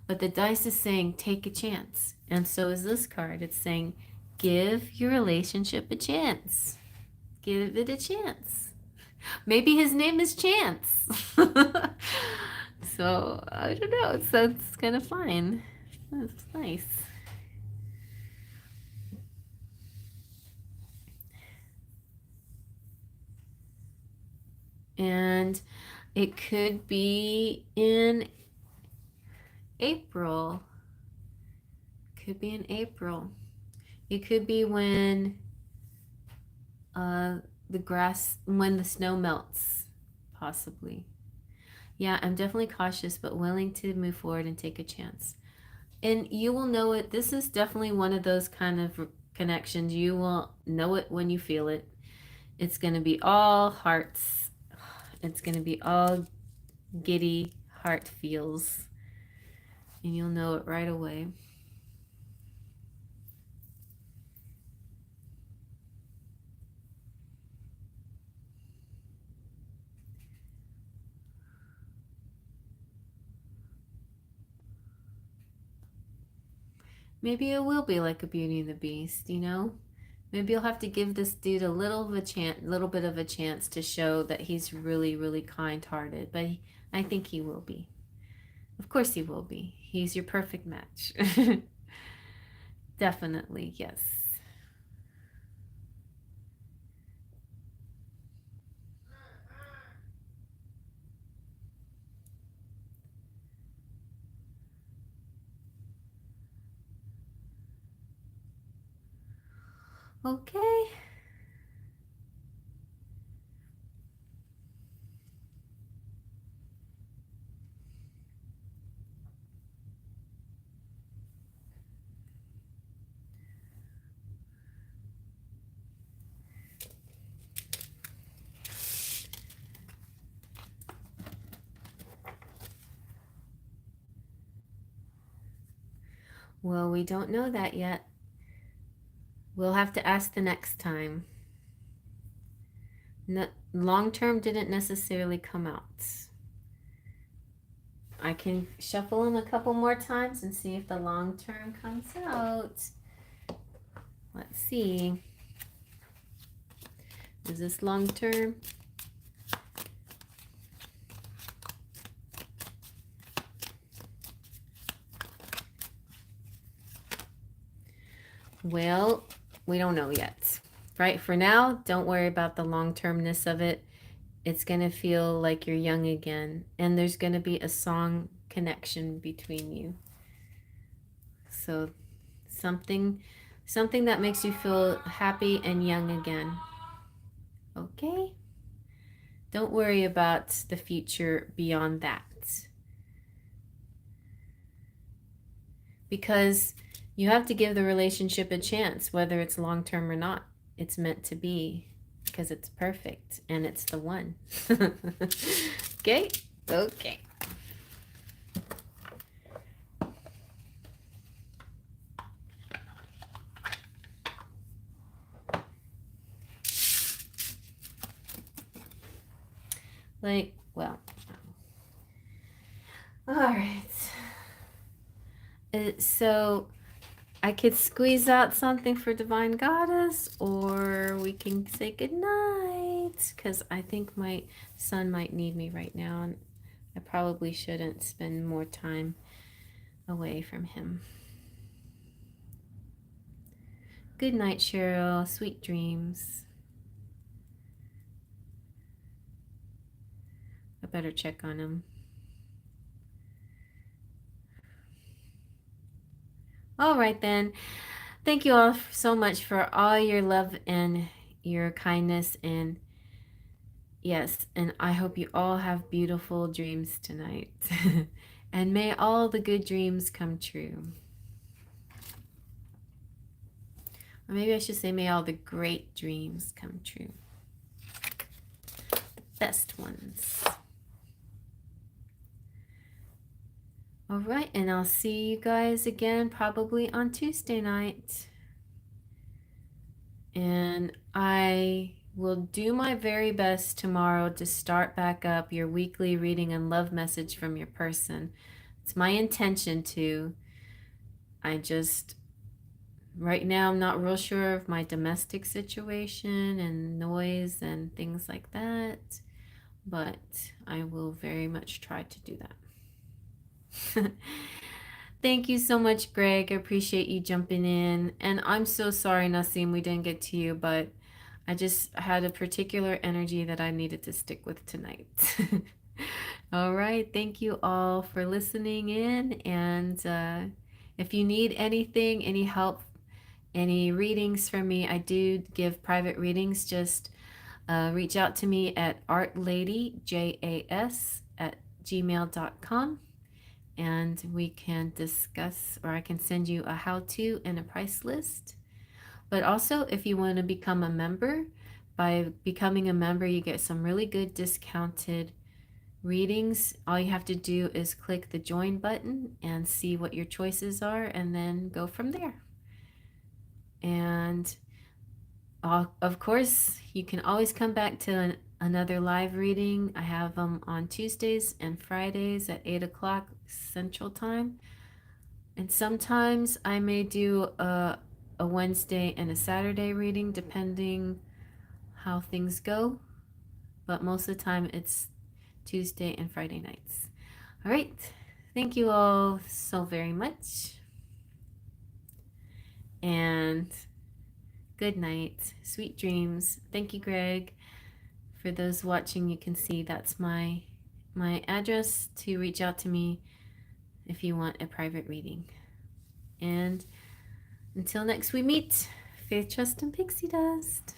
But the dice is saying take a chance. And so is this card. It's saying give your relationship a chance. Give it a chance. Maybe his name is Chance. So I don't know. So it's kind of fine. That's nice. And it could be in April. Could be in April. It could be when when the snow melts, possibly. Yeah, I'm definitely cautious, but willing to move forward and take a chance. And you will know it. This is definitely one of those kind of connections. You will know it when you feel it. It's going to be all hearts. It's going to be all giddy heart feels. And you'll know it right away. Maybe it will be like a Beauty and the Beast, Maybe you'll have to give this dude a little bit of a chance to show that he's really, really kind-hearted. But I think he will be. Of course he will be. He's your perfect match. Definitely, yes. Okay. Well, we don't know that yet. We'll have to ask the next time. No, long term didn't necessarily come out. I can shuffle them a couple more times and see if the long term comes out. Let's see. Is this long term? Well, we don't know yet. Right? For now, don't worry about the long termness of it. It's going to feel like you're young again. And there's going to be a song connection between you. So something that makes you feel happy and young again. Okay? Don't worry about the future beyond that. Because you have to give the relationship a chance, whether it's long term or not. It's meant to be because it's perfect and it's the one. Okay? Okay. Like, well. All right. So I could squeeze out something for Divine Goddess, or we can say goodnight, because I think my son might need me right now, and I probably shouldn't spend more time away from him. Good night, Cheryl. Sweet dreams. I better check on him. All right, then. Thank you all so much for all your love and your kindness. And yes, and I hope you all have beautiful dreams tonight. And may all the good dreams come true. Or maybe I should say, may all the great dreams come true. The best ones. All right, and I'll see you guys again probably on Tuesday night. And I will do my very best tomorrow to start back up your weekly reading and love message from your person. It's my intention to. I just, right now, I'm not real sure of my domestic situation and noise and things like that, but I will very much try to do that. Thank you so much, Greg. I appreciate you jumping in. And I'm so sorry, Nassim, we didn't get to you, but I just had a particular energy that I needed to stick with tonight. All right. Thank you all for listening in. And if you need anything, any help, any readings from me, I do give private readings. Just reach out to me at artladyjas@gmail.com. And we can discuss, or I can send you a how-to and a price list. But also, if you want to become a member, by becoming a member, you get some really good discounted readings. All you have to do is click the join button and see what your choices are, and then go from there. And of course, you can always come back to another live reading. I have them on Tuesdays and Fridays at 8 o'clock Central Time. And sometimes I may do a Wednesday and a Saturday reading, depending how things go. But most of the time, it's Tuesday and Friday nights. All right. Thank you all so very much. And good night. Sweet dreams. Thank you, Greg. For those watching, you can see that's my address to reach out to me if you want a private reading. And until next we meet, faith, trust, and pixie dust.